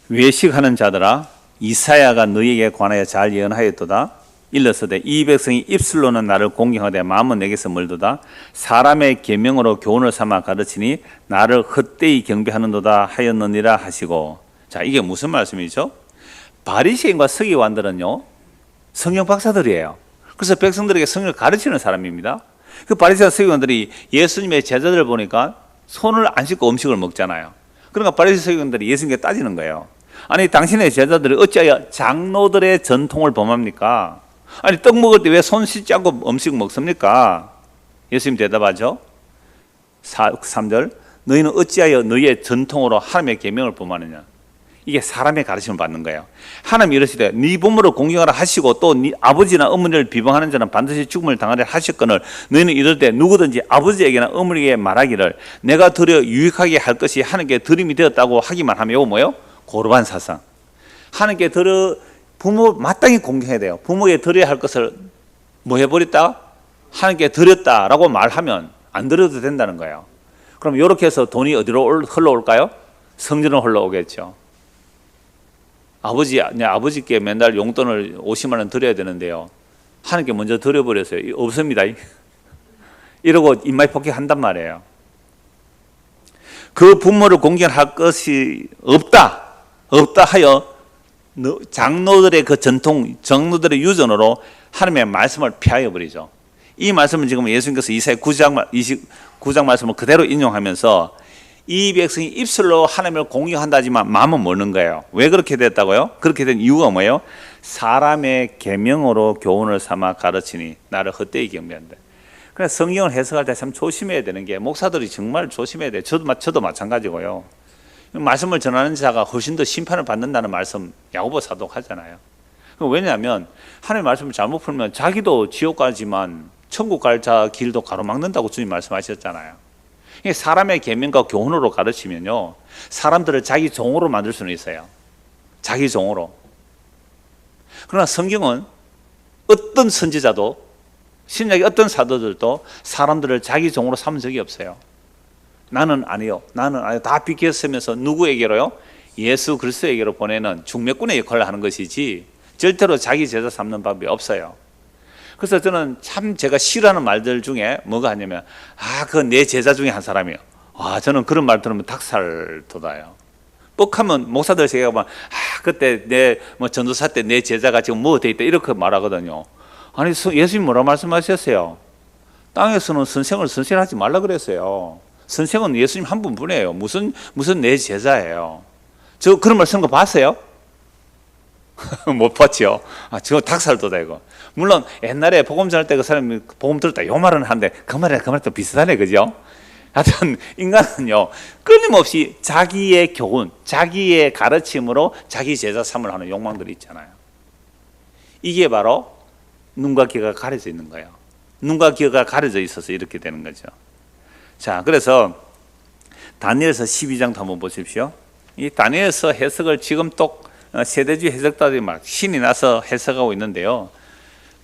외식하는 자들아, 이사야가 너희에게 관하여 잘 예언하였도다. 일러서되 이 백성이 입술로는 나를 공경하되 마음은 내게서 멀도다. 사람의 계명으로 교훈을 삼아 가르치니 나를 헛되이 경배하는도다 하였느니라 하시고. 자, 이게 무슨 말씀이죠? 바리새인과 서기관들은요, 성경 박사들이에요. 그래서 백성들에게 성경을 가르치는 사람입니다. 그 바리새인과 서기관들이 예수님의 제자들을 보니까 손을 안 씻고 음식을 먹잖아요. 그러니까 바리새인 서기관들이 예수님께 따지는 거예요. 아니, 당신의 제자들이 어찌하여 장로들의 전통을 범합니까? 아니, 떡 먹을 때 왜 손 씻지 않고 음식 먹습니까? 예수님 대답하죠. 3절 너희는 어찌하여 너희의 전통으로 하나님의 계명을 범하느냐. 이게 사람의 가르침을 받는 거예요. 하나님 이르시되 네 부모를 공경하라 하시고 또 네 아버지나 어머니를 비방하는 자는 반드시 죽음을 당하리라 하셨거늘 너희는 이럴 때 누구든지 아버지에게나 어머니에게 말하기를 내가 드려 유익하게 할 것이 하나님께 드림이 되었다고 하기만 하면 이거 뭐예요? 고르반 사상. 하나님께 드려 부모 마땅히 공경해야 돼요. 부모에게 드려야 할 것을 뭐 해버렸다? 하나님께 드렸다라고 말하면 안 드려도 된다는 거예요. 그럼 이렇게 해서 돈이 어디로 흘러올까요? 성전으로 흘러오겠죠. 아버지께 맨날 용돈을 50만 원 드려야 되는데요, 하나님께 먼저 드려버렸어요. 없습니다. 이러고 입마이 폭행한단 말이에요. 그 부모를 공경할 것이 없다 하여 장로들의 그 전통, 장로들의 유전으로 하나님의 말씀을 피하여 버리죠. 이 말씀은 지금 예수님께서 이사야 29장 말씀을 그대로 인용하면서 이 백성이 입술로 하나님을 공경한다지만 마음은 모르는 거예요. 왜 그렇게 됐다고요? 그렇게 된 이유가 뭐예요? 사람의 계명으로 교훈을 삼아 가르치니 나를 헛되이 경배한다. 그래서 성경을 해석할 때 참 조심해야 되는 게, 목사들이 정말 조심해야 돼요. 저도 마찬가지고요. 말씀을 전하는 자가 훨씬 더 심판을 받는다는 말씀 야고보 사도가 하잖아요. 왜냐하면 하나님의 말씀을 잘못 풀면 자기도 지옥 가지만 천국 갈 자 길도 가로막는다고 주님 말씀하셨잖아요. 사람의 계명과 교훈으로 가르치면요, 사람들을 자기 종으로 만들 수는 있어요. 자기 종으로. 그러나 성경은 어떤 선지자도, 신약의 어떤 사도들도 사람들을 자기 종으로 삼은 적이 없어요. 나는 아니요, 다 비켰으면서 누구에게로요? 예수 그리스도에게로 보내는 중매꾼의 역할을 하는 것이지 절대로 자기 제자 삼는 방법이 없어요. 그래서 저는 참 제가 싫어하는 말들 중에 뭐가 하냐면, 그건 내 제자 중에 한 사람이에요. 저는 그런 말 들으면 닭살 돋아요. 뻑하면 목사들 제가 그때 내 전도사 때 내 제자가 지금 뭐 돼 있다 이렇게 말하거든요. 아니, 예수님 뭐라 말씀하셨어요? 땅에서는 선생을 선생하지 말라 그랬어요. 선생은 예수님 한 분뿐이에요. 무슨 내 제자예요. 저 그런 말 쓰는 거 봤어요? 못 봤죠. 저 닭살 돋아 이거. 물론 옛날에 복음 전할 때 그 사람이 복음 들었다 요 말은 하는데 그 말이랑 또 비슷하네, 그죠? 하여튼 인간은요, 끊임없이 자기의 교훈, 자기의 가르침으로 자기 제자 삼을 하는 욕망들이 있잖아요. 이게 바로 눈과 귀가 가려져 있는 거예요. 눈과 귀가 가려져 있어서 이렇게 되는 거죠. 자, 그래서 다니엘서 12장도 한번 보십시오. 이 다니엘서 해석을 지금 또 세대주의 해석가들이 막 신이 나서 해석하고 있는데요.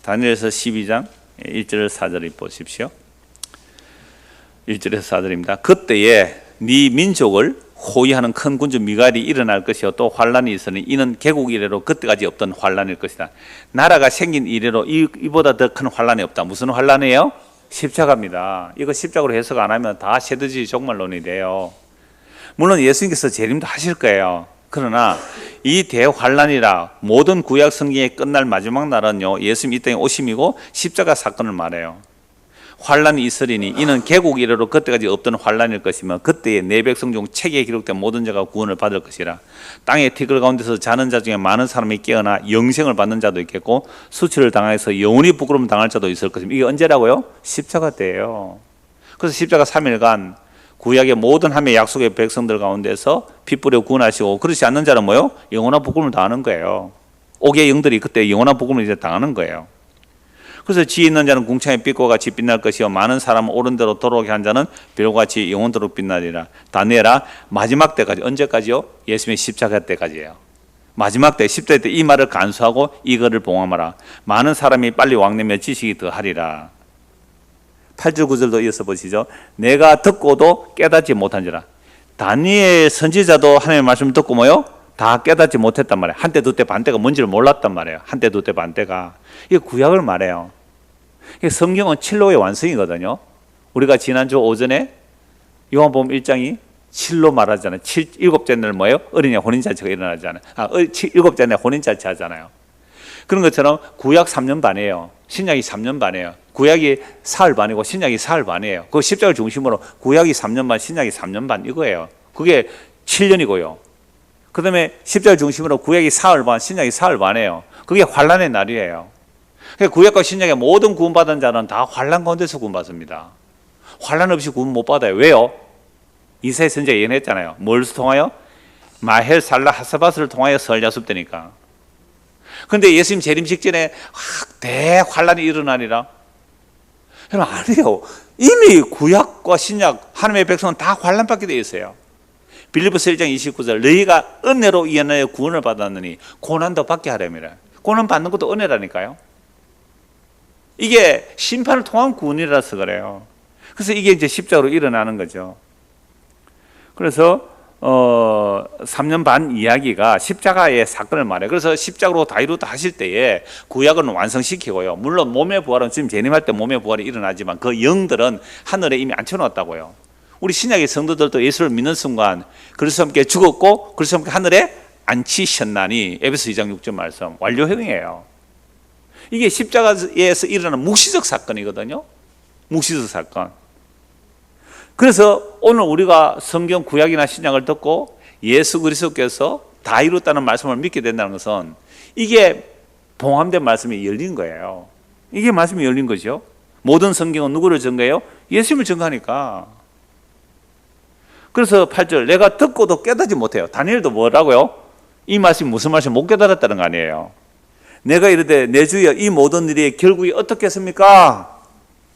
다니엘서 12장 1절 4절을 보십시오. 1절에서 4절입니다. 그때에 네 민족을 호위하는 큰 군주 미갈이 일어날 것이요 또 환란이 있으니 이는 개국 이래로 그때까지 없던 환란일 것이다. 나라가 생긴 이래로 이보다 더 큰 환란이 없다. 무슨 환란이에요? 십자가입니다. 이거 십자가로 해석 안 하면 다 세대주의 종말론이 돼요. 물론 예수님께서 재림도 하실 거예요. 그러나 이 대환란이라 모든 구약 성경의 끝날 마지막 날은요, 예수님 이 땅에 오심이고 십자가 사건을 말해요. 환란이 있으리니 이는 개국 이래로 그때까지 없던 환란일 것이며 그때에 내 백성 중 책에 기록된 모든 자가 구원을 받을 것이라. 땅의 티끌 가운데서 자는 자 중에 많은 사람이 깨어나 영생을 받는 자도 있겠고 수치를 당해서 영원히 부끄러움 당할 자도 있을 것입니다. 이게 언제라고요? 십자가 때예요. 그래서 십자가 3일간 구약의 모든 하나님의 약속의 백성들 가운데서 피 뿌려 구원하시고, 그렇지 않는 자는 뭐요? 영원한 복음을 당하는 거예요. 옥의 영들이 그때 영원한 복음을 이제 당하는 거예요. 그래서 지혜 있는 자는 궁창의 빛과 같이 빛날 것이요 많은 사람을 옳은 대로 돌아오게 한 자는 별과 같이 영원토록 빛나리라. 다니엘아, 마지막 때까지. 언제까지요? 예수님의 십자가 때까지예요. 마지막 때, 10대 때 이 말을 간수하고 이거를 봉함하라. 많은 사람이 빨리 왕래며 지식이 더하리라. 8절 9절도 이어서 보시죠. 내가 듣고도 깨닫지 못한지라. 다니엘 선지자도 하나님의 말씀을 듣고 뭐요? 다 깨닫지 못했단 말이에요. 한때 두때 반때가 뭔지를 몰랐단 말이에요. 한때 두때 반때가. 이게 구약을 말해요. 성경은 칠로의 완성이거든요. 우리가 지난주 오전에 요한복음 1장이 칠로 말하잖아요. 일곱째 날 뭐예요? 어린이 혼인잔치가 일어나잖아요. 일곱째 날 혼인잔치 하잖아요. 그런 것처럼 구약 3년 반이에요. 신약이 3년 반이에요. 구약이 사흘 반이고 신약이 사흘 반이에요. 그 십자가를 중심으로 구약이 3년 반, 신약이 3년 반 이거예요. 그게 7년이고요. 그 다음에 십자가를 중심으로 구약이 사흘 반, 신약이 사흘 반이에요. 그게 환란의 날이에요. 구약과 신약의 모든 구원받은 자는 다 환란 가운데서 구원받습니다. 환란 없이 구원 못 받아요. 왜요? 이사야 선지자 예언했잖아요. 뭘 통하여? 마헬 살라 하사바스를 통하여 설야습 때니까. 그런데 예수님 재림 직전에 대환란이 일어나리라. 여러분 아니에요. 이미 구약과 신약 하나님의 백성은 다 환란받게 되어 있어요. 빌립보서 1장 29절 너희가 은혜로 인하여 구원을 받았느니 고난도 받게 하려니라. 고난 받는 것도 은혜라니까요. 이게 심판을 통한 구원이라서 그래요. 그래서 이게 이제 십자가로 일어나는 거죠. 그래서 3년 반 이야기가 십자가의 사건을 말해요. 그래서 십자가로 다이루트 하실 때에 구약은 완성시키고요. 물론 몸의 부활은 지금 재림할 때 몸의 부활이 일어나지만 그 영들은 하늘에 이미 앉혀놓았다고요. 우리 신약의 성도들도 예수를 믿는 순간 그리스도와 함께 죽었고 그리스도와 함께 하늘에 앉히셨나니 에베소 2장 6절 말씀 완료형이에요. 이게 십자가에서 일어나는 묵시적 사건이거든요. 묵시적 사건. 그래서 오늘 우리가 성경 구약이나 신약을 듣고 예수 그리스도께서 다 이뤘다는 말씀을 믿게 된다는 것은 이게 봉함된 말씀이 열린 거예요. 이게 말씀이 열린 거죠. 모든 성경은 누구를 증거해요? 예수님을 증거하니까. 그래서 8절 내가 듣고도 깨닫지 못해요. 다니엘도 뭐라고요? 이 말씀이 무슨 말씀 못 깨달았다는 거 아니에요. 내가 이르되 내 주여 이 모든 일이 결국이 어떻겠습니까?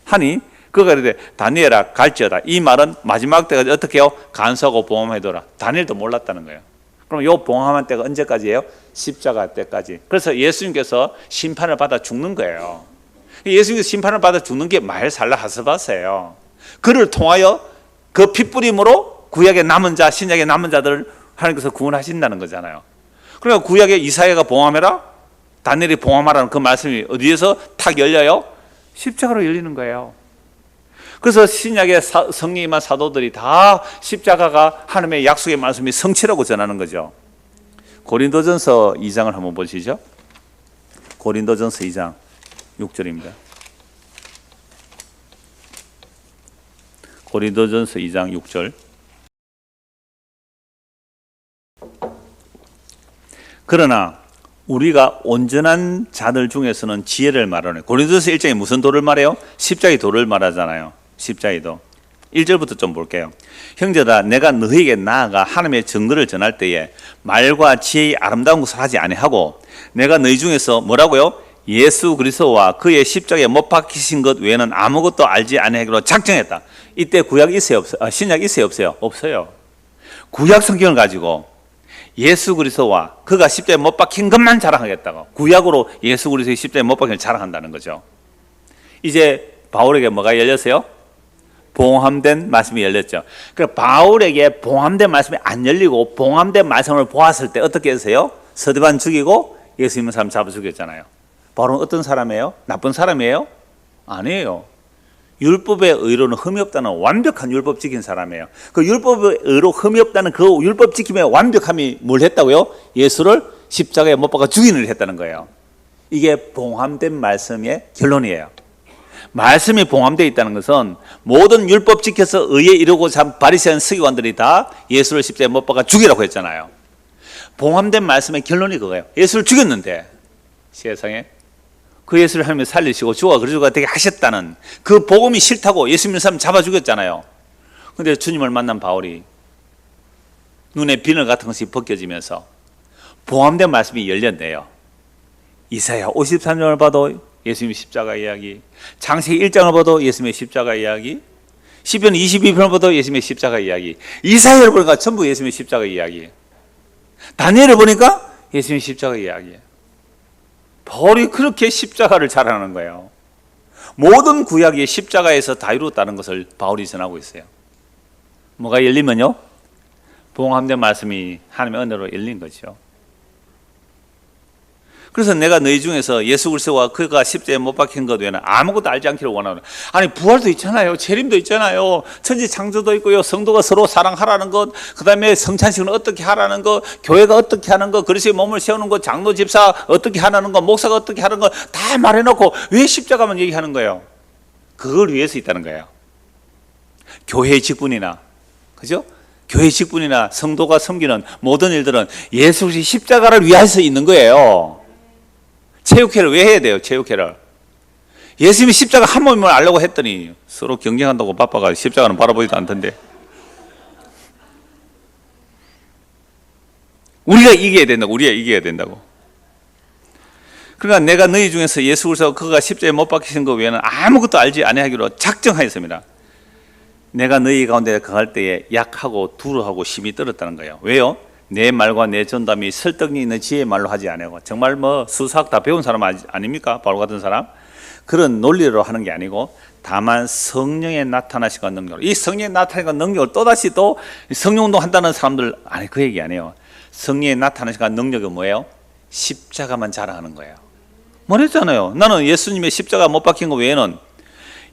하니 그가 이르되 다니엘아 갈지어다. 이 말은 마지막 때까지 어떻게 해요? 간수하고 봉함해둬라. 다니엘도 몰랐다는 거예요. 그럼 이 봉함한 때가 언제까지예요? 십자가 때까지. 그래서 예수님께서 심판을 받아 죽는 거예요. 예수님께서 심판을 받아 죽는 게 마헬살라 하스바스예요. 그를 통하여 그 핏부림으로 구약의 남은 자, 신약의 남은 자들을 하나님께서 구원하신다는 거잖아요. 그러니까 구약의 이사야가 봉함해라, 다니엘이 봉함하라는 그 말씀이 어디에서 탁 열려요? 십자가로 열리는 거예요. 그래서 신약의 성령이 임한 사도들이 다 십자가가 하나님의 약속의 말씀이 성취라고 전하는 거죠. 고린도전서 2장을 한번 보시죠. 고린도전서 2장 6절입니다. 고린도전서 2장 6절. 그러나 우리가 온전한 자들 중에서는 지혜를 말하네. 고린도전서 1장이 무슨 도를 말해요? 십자가의 도를 말하잖아요. 십자가의 도. 1절부터 좀 볼게요. 형제들아 내가 너희에게 나아가 하나님의 증거를 전할 때에 말과 지혜의 아름다운 것을 하지 아니하고 내가 너희 중에서 뭐라고요? 예수 그리스도와 그의 십자가에 못 박히신 것 외에는 아무것도 알지 아니하기로 작정했다. 이때 구약 있어요? 없어요? 신약 있어요? 없어요? 없어요. 구약 성경을 가지고 예수 그리스도와 그가 십자가에 못 박힌 것만 자랑하겠다고. 구약으로 예수 그리스도의 십자가에 못 박힌 걸 자랑한다는 거죠. 이제 바울에게 뭐가 열렸어요? 봉함된 말씀이 열렸죠. 그러니까 바울에게 봉함된 말씀이 안 열리고 봉함된 말씀을 보았을 때 어떻게 했어요? 서드반 죽이고 예수 믿는 사람 잡아 죽였잖아요. 바울은 어떤 사람이에요? 나쁜 사람이에요? 아니에요. 율법의 의로는 흠이 없다는 완벽한 율법 지킨 사람이에요. 그 율법의 의로 흠이 없다는 그 율법 지킴의 완벽함이 뭘 했다고요? 예수를 십자가에 못 박아 죽이는 일을 했다는 거예요. 이게 봉함된 말씀의 결론이에요. 말씀이 봉함되어 있다는 것은 모든 율법 지켜서 의에 이르고자 한 바리새인 서기관들이 다 예수를 십자가에 못 박아 죽이라고 했잖아요. 봉함된 말씀의 결론이 그거예요. 예수를 죽였는데 세상에 그 예수를 하나님이 살리시고 주와 그리스도가 되게 하셨다는 그 복음이 싫다고 예수 믿는 사람 잡아 죽였잖아요. 그런데 주님을 만난 바울이 눈에 비늘 같은 것이 벗겨지면서 봉함된 말씀이 열렸네요. 이사야 53장을 봐도 예수님의 십자가 이야기, 창세기 1장을 봐도 예수님의 십자가 이야기, 시편 22편을 봐도 예수님의 십자가 이야기, 이사야를 보니까 전부 예수님의 십자가 이야기, 다니엘을 보니까 예수님의 십자가 이야기. 바울이 그렇게 십자가를 자랑하는 거예요. 모든 구약이 십자가에서 다 이루었다는 것을 바울이 전하고 있어요. 뭐가 열리면요? 봉함된 말씀이 하나님의 은혜로 열린 거죠. 그래서 내가 너희 중에서 예수 그리스도와 그가 십자가에 못 박힌 것 외에는 아무것도 알지 않기를 원하노라. 아니 부활도 있잖아요. 재림도 있잖아요. 천지 창조도 있고요. 성도가 서로 사랑하라는 것, 그 다음에 성찬식은 어떻게 하라는 것, 교회가 어떻게 하는 것, 그리스도의 몸을 세우는 것, 장로 집사 어떻게 하라는 것, 목사가 어떻게 하는 것 다 말해놓고 왜 십자가만 얘기하는 거예요? 그걸 위해서 있다는 거예요. 교회의 직분이나, 그죠? 교회 직분이나 성도가 섬기는 모든 일들은 예수 그리스도의 십자가를 위해서 있는 거예요. 체육회를 왜 해야 돼요? 체육회를. 예수님이 십자가 한 몸임을 알려고 했더니 서로 경쟁한다고 바빠가 십자가는 바라보지도 않던데. 우리가 이겨야 된다고. 우리가 이겨야 된다고. 그러니까 내가 너희 중에서 예수 그리스도 그가 십자가에 못 박히신 것 외에는 아무것도 알지 아니하기로 작정하였습니다. 내가 너희 가운데 강할 때에 약하고 두루하고 심히 떨었다는 거예요. 왜요? 내 말과 내 전담이 설득이 있는 지혜의 말로 하지 않고 정말 뭐 수사학 다 배운 사람 아닙니까? 바울 같은 사람. 그런 논리로 하는 게 아니고 다만 성령의 나타나시고 능력으로. 이 성령의 나타나시고 능력을 또다시 또 성령운동 한다는 사람들 아니 그 얘기 아니에요. 성령의 나타나시고 능력은 뭐예요? 십자가만 자랑하는 거예요. 말했잖아요. 나는 예수님의 십자가 못 박힌 것 외에는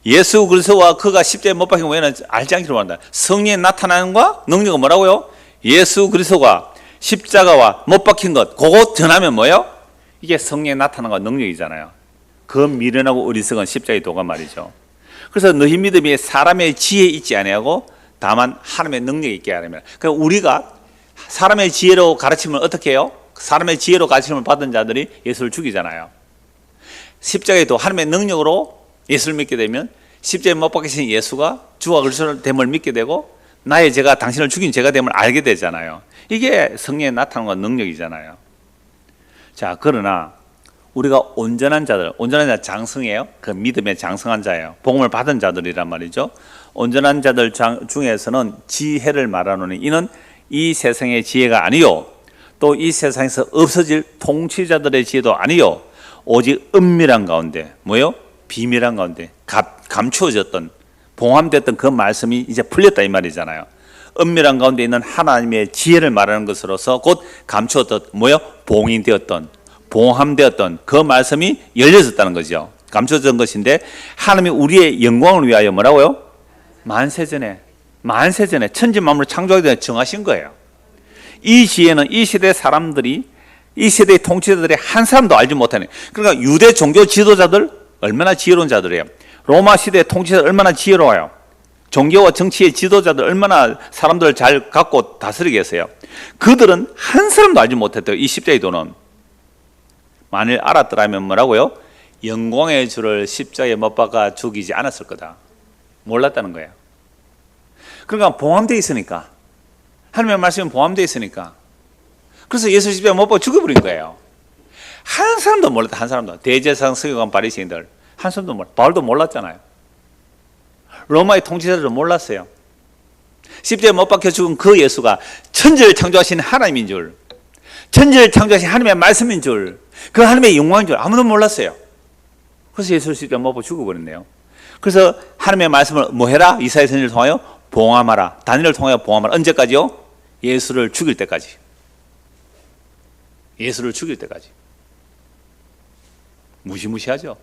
예수 그리스도와 그가 십자가에 못 박힌 것 외에는 알지 않기로 한다. 성령의 나타남과 능력은 뭐라고요? 예수 그리스도가 십자가와 못 박힌 것, 그거 전하면 뭐예요? 이게 성령의 나타남과 능력이잖아요. 그 미련하고 어리석은 십자가의 도가 말이죠. 그래서 너희 믿음이 사람의 지혜에 있지 아니하고 다만 하나님의 능력이 있게 하려면. 그러니까 우리가 사람의 지혜로 가르치면 어떻게 해요? 사람의 지혜로 가르침을 받은 자들이 예수를 죽이잖아요. 십자가의 도 하나님의 능력으로 예수를 믿게 되면 십자가에 못 박히신 예수가 주와 그리스도를 됨을 믿게 되고 나의 죄가 당신을 죽인 죄가 됨을 알게 되잖아요. 이게 성령의 나타남과 능력이잖아요. 자, 그러나 우리가 온전한 자들, 온전한 자 장성이에요. 그 믿음의 장성한 자예요. 복음을 받은 자들이란 말이죠. 온전한 자들 중에서는 지혜를 말하노니 이는 이 세상의 지혜가 아니요 또 이 세상에서 없어질 통치자들의 지혜도 아니요 오직 은밀한 가운데 뭐요? 비밀한 가운데 감추어졌던 봉함됐던 그 말씀이 이제 풀렸다 이 말이잖아요. 은밀한 가운데 있는 하나님의 지혜를 말하는 것으로서 곧 감추었던 뭐요? 봉인되었던 봉함되었던 그 말씀이 열려졌다는 거죠. 감춰진 것인데 하나님이 우리의 영광을 위하여 뭐라고요? 만세전에 천지 만물을 창조하기 전에 정하신 거예요. 이 지혜는 이 시대 사람들이 이 세대의 통치자들이 한 사람도 알지 못하는. 그러니까 유대 종교 지도자들 얼마나 지혜로운 자들이에요. 로마 시대의 통치자들 얼마나 지혜로워요. 종교와 정치의 지도자들 얼마나 사람들을 잘 갖고 다스리겠어요. 그들은 한 사람도 알지 못했대요. 이 십자가의 도는. 만일 알았더라면 뭐라고요? 영광의 주를 십자가에 못 박아 죽이지 않았을 거다. 몰랐다는 거예요. 그러니까 봉함되어 있으니까, 하나님의 말씀이 봉함되어 있으니까, 그래서 예수 십자가에 못 박아 죽여버린 거예요. 한 사람도 몰랐다. 한 사람도. 대제사장 서기관 바리새인들 한 사람도 몰랐. 바울도 몰랐잖아요. 로마의 통치자들도 몰랐어요. 십자가에 못 박혀 죽은 그 예수가 천지를 창조하신 하나님인 줄, 천지를 창조하신 하나님의 말씀인 줄, 그 하나님의 영광인 줄 아무도 몰랐어요. 그래서 예수를 십자가에 못 박혀 죽어버렸네요. 그래서 하나님의 말씀을 뭐 해라? 이사야 선지를 통하여 봉함하라. 다니엘을 통하여 봉함하라. 언제까지요? 예수를 죽일 때까지. 예수를 죽일 때까지. 무시무시하죠.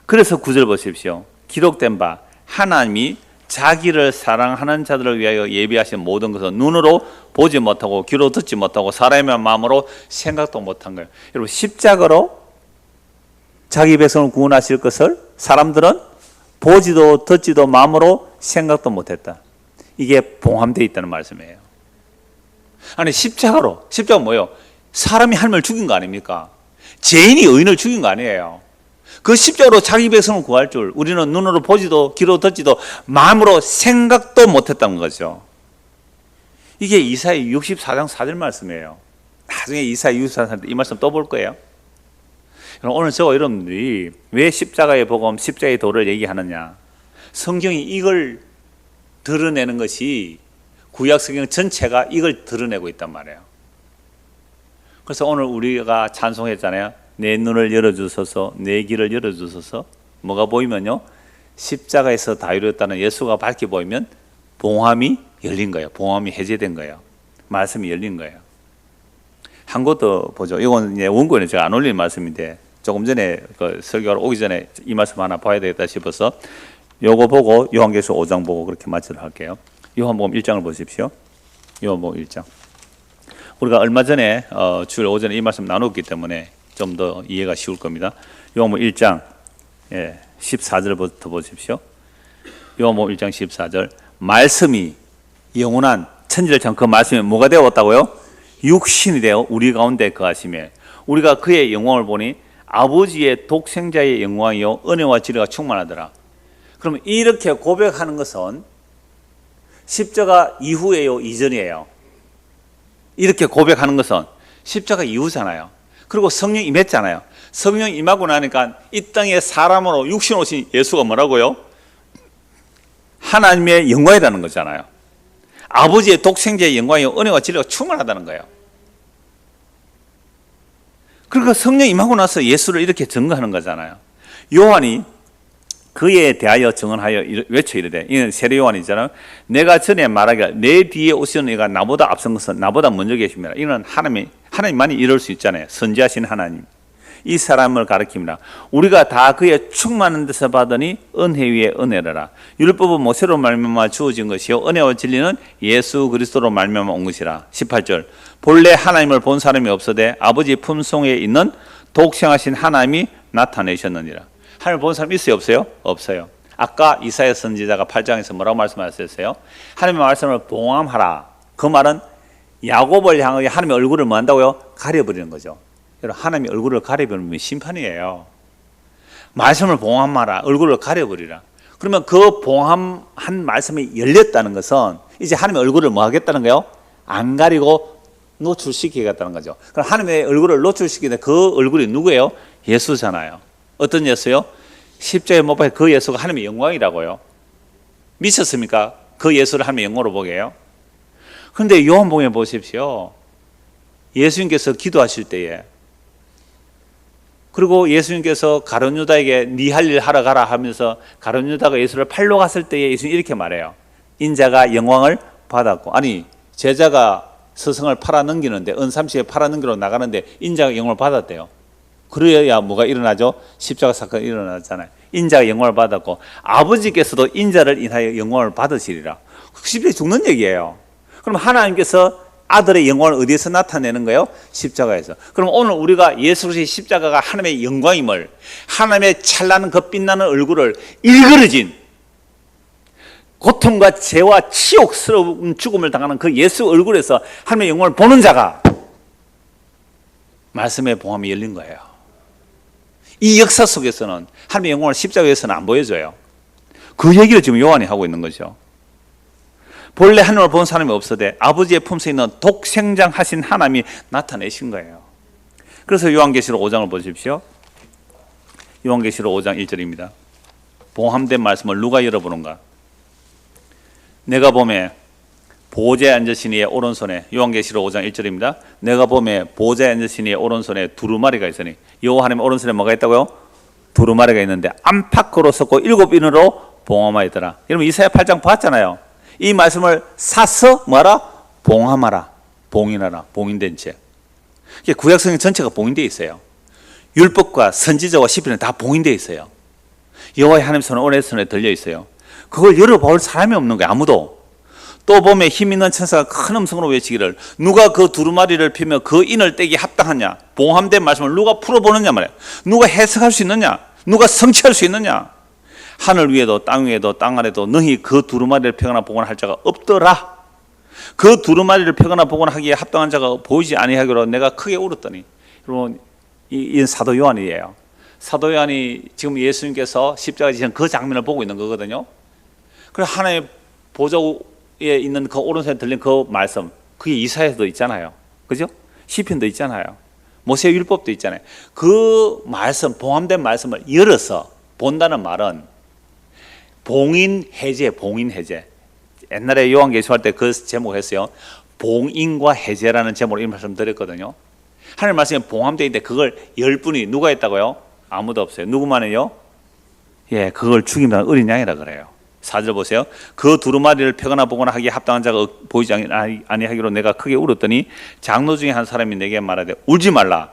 그래서 9절 보십시오. 기록된 바 하나님이 자기를 사랑하는 자들을 위하여 예비하신 모든 것은 눈으로 보지 못하고 귀로 듣지 못하고 사람의 마음으로 생각도 못한 거예요. 여러분, 십자가로 자기 백성을 구원하실 것을 사람들은 보지도 듣지도 마음으로 생각도 못했다. 이게 봉함되어 있다는 말씀이에요. 아니, 십자가 뭐예요? 사람이 하나님을 죽인 거 아닙니까? 죄인이 의인을 죽인 거 아니에요. 그 십자가로 자기 백성을 구할 줄 우리는 눈으로 보지도 귀로 듣지도 마음으로 생각도 못했다는 거죠. 이게 이사야 64장 4절 말씀이에요. 나중에 이사야 64장 때 이 말씀 또 볼 거예요. 그럼 오늘 저 여러분들이 왜 십자가의 복음, 십자가의 도를 얘기하느냐? 성경이 이걸 드러내는 것이 구약 성경 전체가 이걸 드러내고 있단 말이에요. 그래서 오늘 우리가 찬송했잖아요. 내 눈을 열어주소서, 내 길을 열어주소서. 뭐가 보이면요, 십자가에서 다 이루었다는 예수가 밝게 보이면 봉함이 열린 거예요. 봉함이 해제된 거예요. 말씀이 열린 거예요. 한 곳 더 보죠. 이건 이제 원고에는 제가 안 올린 말씀인데 조금 전에 그 설교하러 오기 전에 이 말씀 하나 봐야 되겠다 싶어서 요거 보고 요한계시록 5장 보고 그렇게 마치도록 할게요. 요한복음 1장을 보십시오. 요한복음 1장. 우리가 얼마 전에 주일 오전에 이 말씀 나눴기 때문에 좀 더 이해가 쉬울 겁니다. 요한복음 1장 14절부터 보십시오. 요한복음 1장 14절. 말씀이 영원한 천지를 그 말씀이 뭐가 되었다고요? 육신이 되어 우리 가운데 거하시며 우리가 그의 영광을 보니 아버지의 독생자의 영광이요 은혜와 진리가 충만하더라. 그러면 이렇게 고백하는 것은 십자가 이후에요, 이전이에요? 이렇게 고백하는 것은 십자가 이후잖아요. 그리고 성령 임했잖아요. 성령 임하고 나니까 이 땅에 사람으로 육신 오신 예수가 뭐라고요? 하나님의 영광이라는 거잖아요. 아버지의 독생자의 영광이요 은혜와 진리가 충만하다는 거예요. 그러니까 성령 임하고 나서 예수를 이렇게 증거하는 거잖아요. 요한이 그에 대하여 증언하여 외쳐 이르되, 이는 세례 요한이잖아요. 내가 전에 말하기를 내 뒤에 오시는 이가 나보다 앞선 것은 나보다 먼저 계십니다. 이는 하나님만이 이럴 수 있잖아요. 선지하신 하나님. 이 사람을 가리킵니다. 우리가 다 그의 충만한 데서 받으니 은혜 위에 은혜라. 율법은 모세로 말미암아 주어진 것이요 은혜와 진리는 예수 그리스도로 말미암아 온 것이라. 18절. 본래 하나님을 본 사람이 없어되 아버지 품속에 있는 독생하신 하나님이 나타내셨느니라. 하나님을 본 사람 있어요, 없어요? 없어요. 아까 이사야 선지자가 8장에서 뭐라고 말씀하셨어요? 하나님의 말씀을 봉함하라. 그 말은 야곱을 향하여 하나님의 얼굴을 뭐 한다고요? 가려버리는 거죠. 여러분, 하나님의 얼굴을 가려버리면 심판이에요. 말씀을 봉함하라. 얼굴을 가려버리라. 그러면 그 봉함한 말씀이 열렸다는 것은 이제 하나님의 얼굴을 뭐 하겠다는 거예요? 안 가리고 노출시키겠다는 거죠. 그럼 하나님의 얼굴을 노출시키는데 그 얼굴이 누구예요? 예수잖아요. 어떤 예수요? 십자가에 못 박힌 그 예수가 하나님의 영광이라고요. 미쳤습니까? 그 예수를 하나님의 영광으로 보게 해요. 그런데 요한복음에 보십시오. 예수님께서 기도하실 때에, 그리고 예수님께서 가룟 유다에게 네 할 일 하러 가라 하면서 가룟 유다가 예수를 팔러 갔을 때에 예수님 이렇게 말해요. 인자가 영광을 받았고, 아니 제자가 스승을 팔아 넘기는데 은삼시에 팔아 넘기러 나가는데 인자가 영광을 받았대요. 그래야 뭐가 일어나죠? 십자가 사건이 일어나잖아요. 인자가 영광을 받았고 아버지께서도 인자를 인하여 영광을 받으시리라. 십자가에 죽는 얘기예요. 그럼 하나님께서 아들의 영광을 어디에서 나타내는 거예요? 십자가에서. 그럼 오늘 우리가 예수 그리스도의 십자가가 하나님의 영광임을, 하나님의 찬란한 그 빛나는 얼굴을 일그러진 고통과 죄와 치욕스러운 죽음을 당하는 그 예수 얼굴에서 하나님의 영광을 보는 자가 말씀의 봉함이 열린 거예요. 이 역사 속에서는 하나님의 영광을 십자가에서는 안 보여줘요. 그 얘기를 지금 요한이 하고 있는 거죠. 본래 하나님을 본 사람이 없어도 아버지의 품속에 있는 독생장하신 하나님이 나타내신 거예요. 그래서 요한계시록 5장을 보십시오. 요한계시록 5장 1절입니다. 봉함된 말씀을 누가 열어보는가? 내가 보매 보호자에 앉으신 이의 오른손에, 요한계시록 5장 1절입니다. 내가 보매 보호자에 앉으신 이의 오른손에 두루마리가 있으니, 여호와 하나님의 오른손에 뭐가 있다고요? 두루마리가 있는데 안팎으로 섰고 7인으로 봉함하였더라. 여러분 이사야 8장 봤잖아요. 이 말씀을 사서 뭐하라? 봉함하라. 봉인하라. 봉인된 채. 구약성경 전체가 봉인되어 있어요. 율법과 선지자와 시편은 다 봉인되어 있어요. 여호와의 하나님 손은 오른의 손에 들려 있어요. 그걸 열어볼 사람이 없는 거예요. 아무도. 또 보면 힘 있는 천사가 큰 음성으로 외치기를, 누가 그 두루마리를 피며 그 인을 떼기 합당하냐? 봉함된 말씀을 누가 풀어보느냐 말이에요. 누가 해석할 수 있느냐? 누가 성취할 수 있느냐? 하늘 위에도 땅 위에도 땅 아래도 너희 그 두루마리를 펴거나 보거나 할 자가 없더라. 그 두루마리를 펴거나 보거나 하기에 합당한 자가 보이지 아니하기로 내가 크게 울었더니. 여러분 이 사도 요한이에요. 사도 요한이 지금 예수님께서 십자가에 지신 그 장면을 보고 있는 거거든요. 그래서 하나님의 보좌 있는 그 오른손에 들린 그 말씀, 그게 이사야도 있잖아요. 그죠? 시편도 있잖아요. 모세 율법도 있잖아요. 그 말씀, 봉함된 말씀을 열어서 본다는 말은 봉인 해제, 봉인 해제. 옛날에 요한계시할 때 그 제목 했어요. 봉인과 해제라는 제목으로 이 말씀 드렸거든요. 하나님 말씀에 봉함되어 있는데 그걸 열 분이 누가 했다고요? 아무도 없어요. 누구만 해요? 예, 그걸 죽임당한 어린 양이라 그래요. 4절 보세요. 그 두루마리를 펴거나 보거나 하기에 합당한 자가 보이지 아니하기로 내가 크게 울었더니 장로 중에 한 사람이 내게 말하되 울지 말라.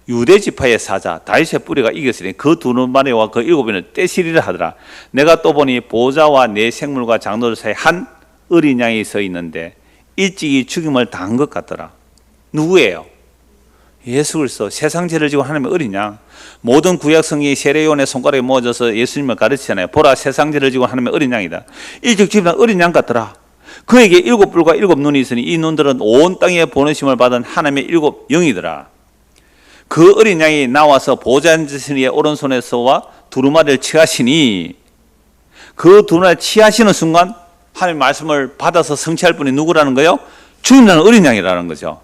유대 지파의 사자 다윗의 뿌리가 이겼으니 그 두루마리와 그 7인을 떼시리라 하더라. 내가 또 보니 보좌와 내 생물과 장로들 사이에 한 어린 양이 서 있는데 일찍이 죽임을 당한 것 같더라. 누구예요? 예수 그리스도, 세상 죄를 지고 하나님의 어린 양. 모든 구약 성경이 세례요한의 손가락에 모아져서 예수님을 가르치잖아요. 보라, 세상 죄를 지고 하나님의 어린 양이다. 일찍 죽임당한 어린 양 같더라. 그에게 7뿔과 7눈이 있으니 이 눈들은 온 땅에 보내심을 받은 하나님의 7영이더라. 그 어린 양이 나와서 보좌 앉으신 이의 오른손에서와 두루마리를 취하시니 그 두루마리를 취하시는 순간 하나님의 말씀을 받아서 성취할 분이 누구라는 거예요? 죽임당한 어린 양이라는 거죠.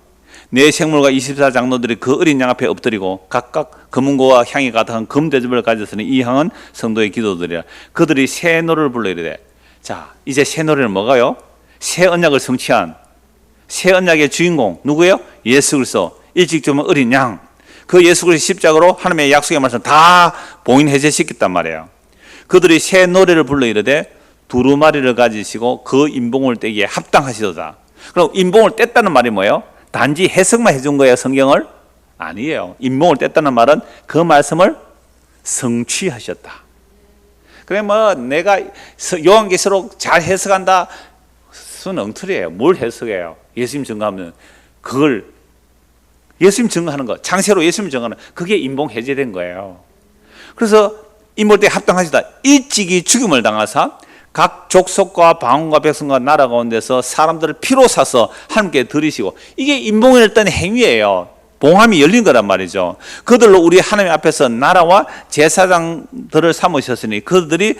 내 생물과 24장로들이 그 어린 양 앞에 엎드리고 각각 금은고와 향이 가득한 금대접을 가졌으니 이 향은 성도의 기도들이라. 그들이 새 노래를 불러 이르되, 자, 이제 새 노래는 뭐가요? 새 언약을 성취한 새 언약의 주인공 누구예요? 예수 그리스도, 일찍 죽은 어린 양. 그 예수 그리스도 십자가로 하나님의 약속의 말씀 다 봉인 해제시켰단 말이에요. 그들이 새 노래를 불러 이르되 두루마리를 가지시고 그 인봉을 떼기에 합당하시도다. 그럼 인봉을 뗐다는 말이 뭐예요? 단지 해석만 해준 거예요, 성경을? 아니에요. 인봉을 뗐다는 말은 그 말씀을 성취하셨다. 그래 뭐 내가 요한계시록 잘 해석한다, 순 엉터리예요. 뭘 해석해요? 예수님 증거하면 그걸 예수님 증거하는 거, 창세로 예수님 증거하는 그게 인봉 해제된 거예요. 그래서 인봉 때 합당하시다. 일찍이 죽임을 당하사 각 족속과 방언과 백성과 나라 가운데서 사람들을 피로 사서 하나님께 드리시고, 이게 인봉을 했던 행위예요. 봉함이 열린 거란 말이죠. 그들로 우리 하나님 앞에서 나라와 제사장들을 삼으셨으니 그들이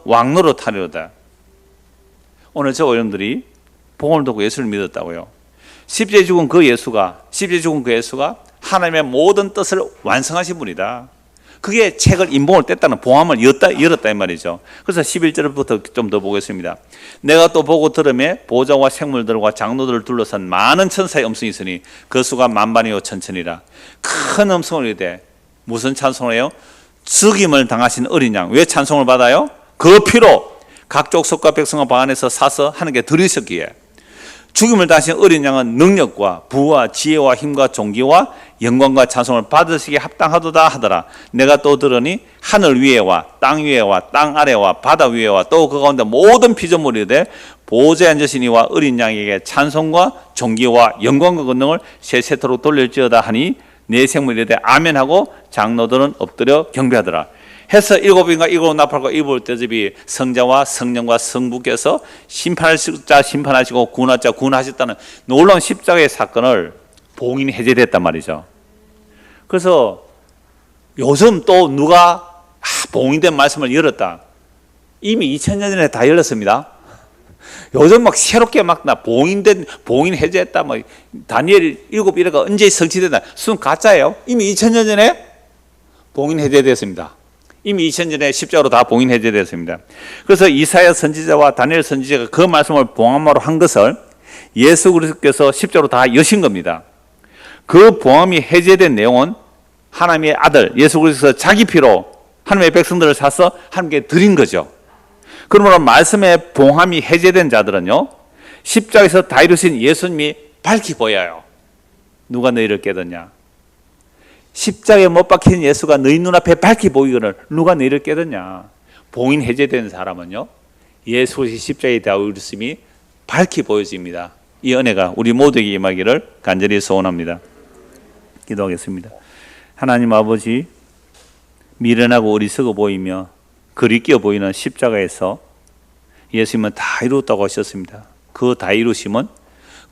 왕노로 타리로다. 오늘 저 여러분들이 봉을 두고 예수를 믿었다고요. 십자에 죽은 그 예수가 하나님의 모든 뜻을 완성하신 분이다. 그게 책을 인봉을 뗐다는 봉함을 열었다 이 말이죠. 그래서 11절부터 좀 더 보겠습니다. 내가 또 보고 들음에 보좌와 생물들과 장로들을 둘러싼 많은 천사의 음성이 있으니 그 수가 만반이요 천천이라. 큰 음성을 이르되, 무슨 찬송을 해요? 죽임을 당하신 어린 양. 왜 찬송을 받아요? 그 피로 각 족속과 백성과 방 안에서 사서 하나님께 드리셨기에. 죽임을 당하신 어린 양은 능력과 부와 지혜와 힘과 존귀와 영광과 찬송을 받으시기에 합당하도다 하더라. 내가 또 들으니 하늘 위에와 땅 위에와 땅 아래와 바다 위에와 또 그 가운데 모든 피조물이 되 보좌에 앉으신 이와 어린 양에게 찬송과 존귀와 영광과 권능을 세세토록 돌릴지어다 하니 내 생물이 되 아멘하고 장로들은 엎드려 경배하더라. 해서 7인과 7 나팔과 7 대접이 성자와 성령과 성부께서 심판할 자 심판하시고 구원할 자 구원하셨다는 놀라운 십자가의 사건을 봉인이 해제됐단 말이죠. 그래서 요즘 또 누가 봉인된 말씀을 열었다. 이미 2000년 전에 다 열렸습니다. 요즘 막 새롭게 막 나 봉인 해제했다. 뭐 다니엘 7이래가 언제 성취됐다. 순 가짜예요. 이미 2000년 전에 봉인 해제됐습니다. 이미 2000년에 십자가로 다 봉인 해제됐습니다. 그래서 이사야 선지자와 다니엘 선지자가 그 말씀을 봉함으로 한 것을 예수 그리스도께서 십자가로 다 여신 겁니다. 그 봉함이 해제된 내용은 하나님의 아들 예수 그리스도께서 자기 피로 하나님의 백성들을 사서 하나님께 드린 거죠. 그러므로 말씀의 봉함이 해제된 자들은요, 십자가에서 다 이루신 예수님이 밝히 보여요. 누가 너희를 깨닫냐? 십자가에 못 박힌 예수가 너희 눈앞에 밝히 보이거늘 누가 너희를 깨닫냐? 봉인 해제된 사람은요, 예수 그리스도의 십자가에 다 이루심이 밝히 보여집니다. 이 은혜가 우리 모두에게 임하기를 간절히 소원합니다. 기도하겠습니다. 하나님 아버지, 미련하고 어리석어 보이며 그리끼어 보이는 십자가에서 예수님은 다 이루었다고 하셨습니다. 그 다 이루심은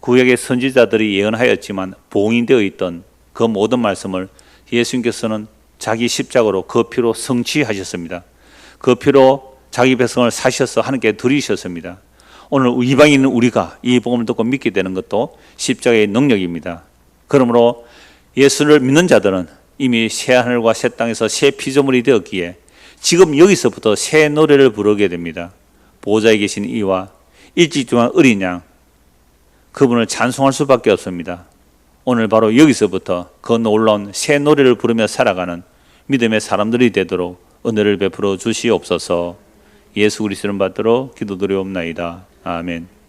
구약의 선지자들이 예언하였지만 봉인되어 있던 그 모든 말씀을 예수님께서는 자기 십자가로 그 피로 성취하셨습니다. 그 피로 자기 백성을 사셔서 하나님께 드리셨습니다. 오늘 이방인 있는 우리가 이 복음을 듣고 믿게 되는 것도 십자가의 능력입니다. 그러므로 예수를 믿는 자들은 이미 새 하늘과 새 땅에서 새 피조물이 되었기에 지금 여기서부터 새 노래를 부르게 됩니다. 보좌에 계신 이와 일찍 중한 어린 양, 그분을 찬송할 수밖에 없습니다. 오늘 바로 여기서부터 그 놀라운 새 노래를 부르며 살아가는 믿음의 사람들이 되도록 은혜를 베풀어 주시옵소서. 예수 그리스도를 받들어 기도드리옵나이다. 아멘.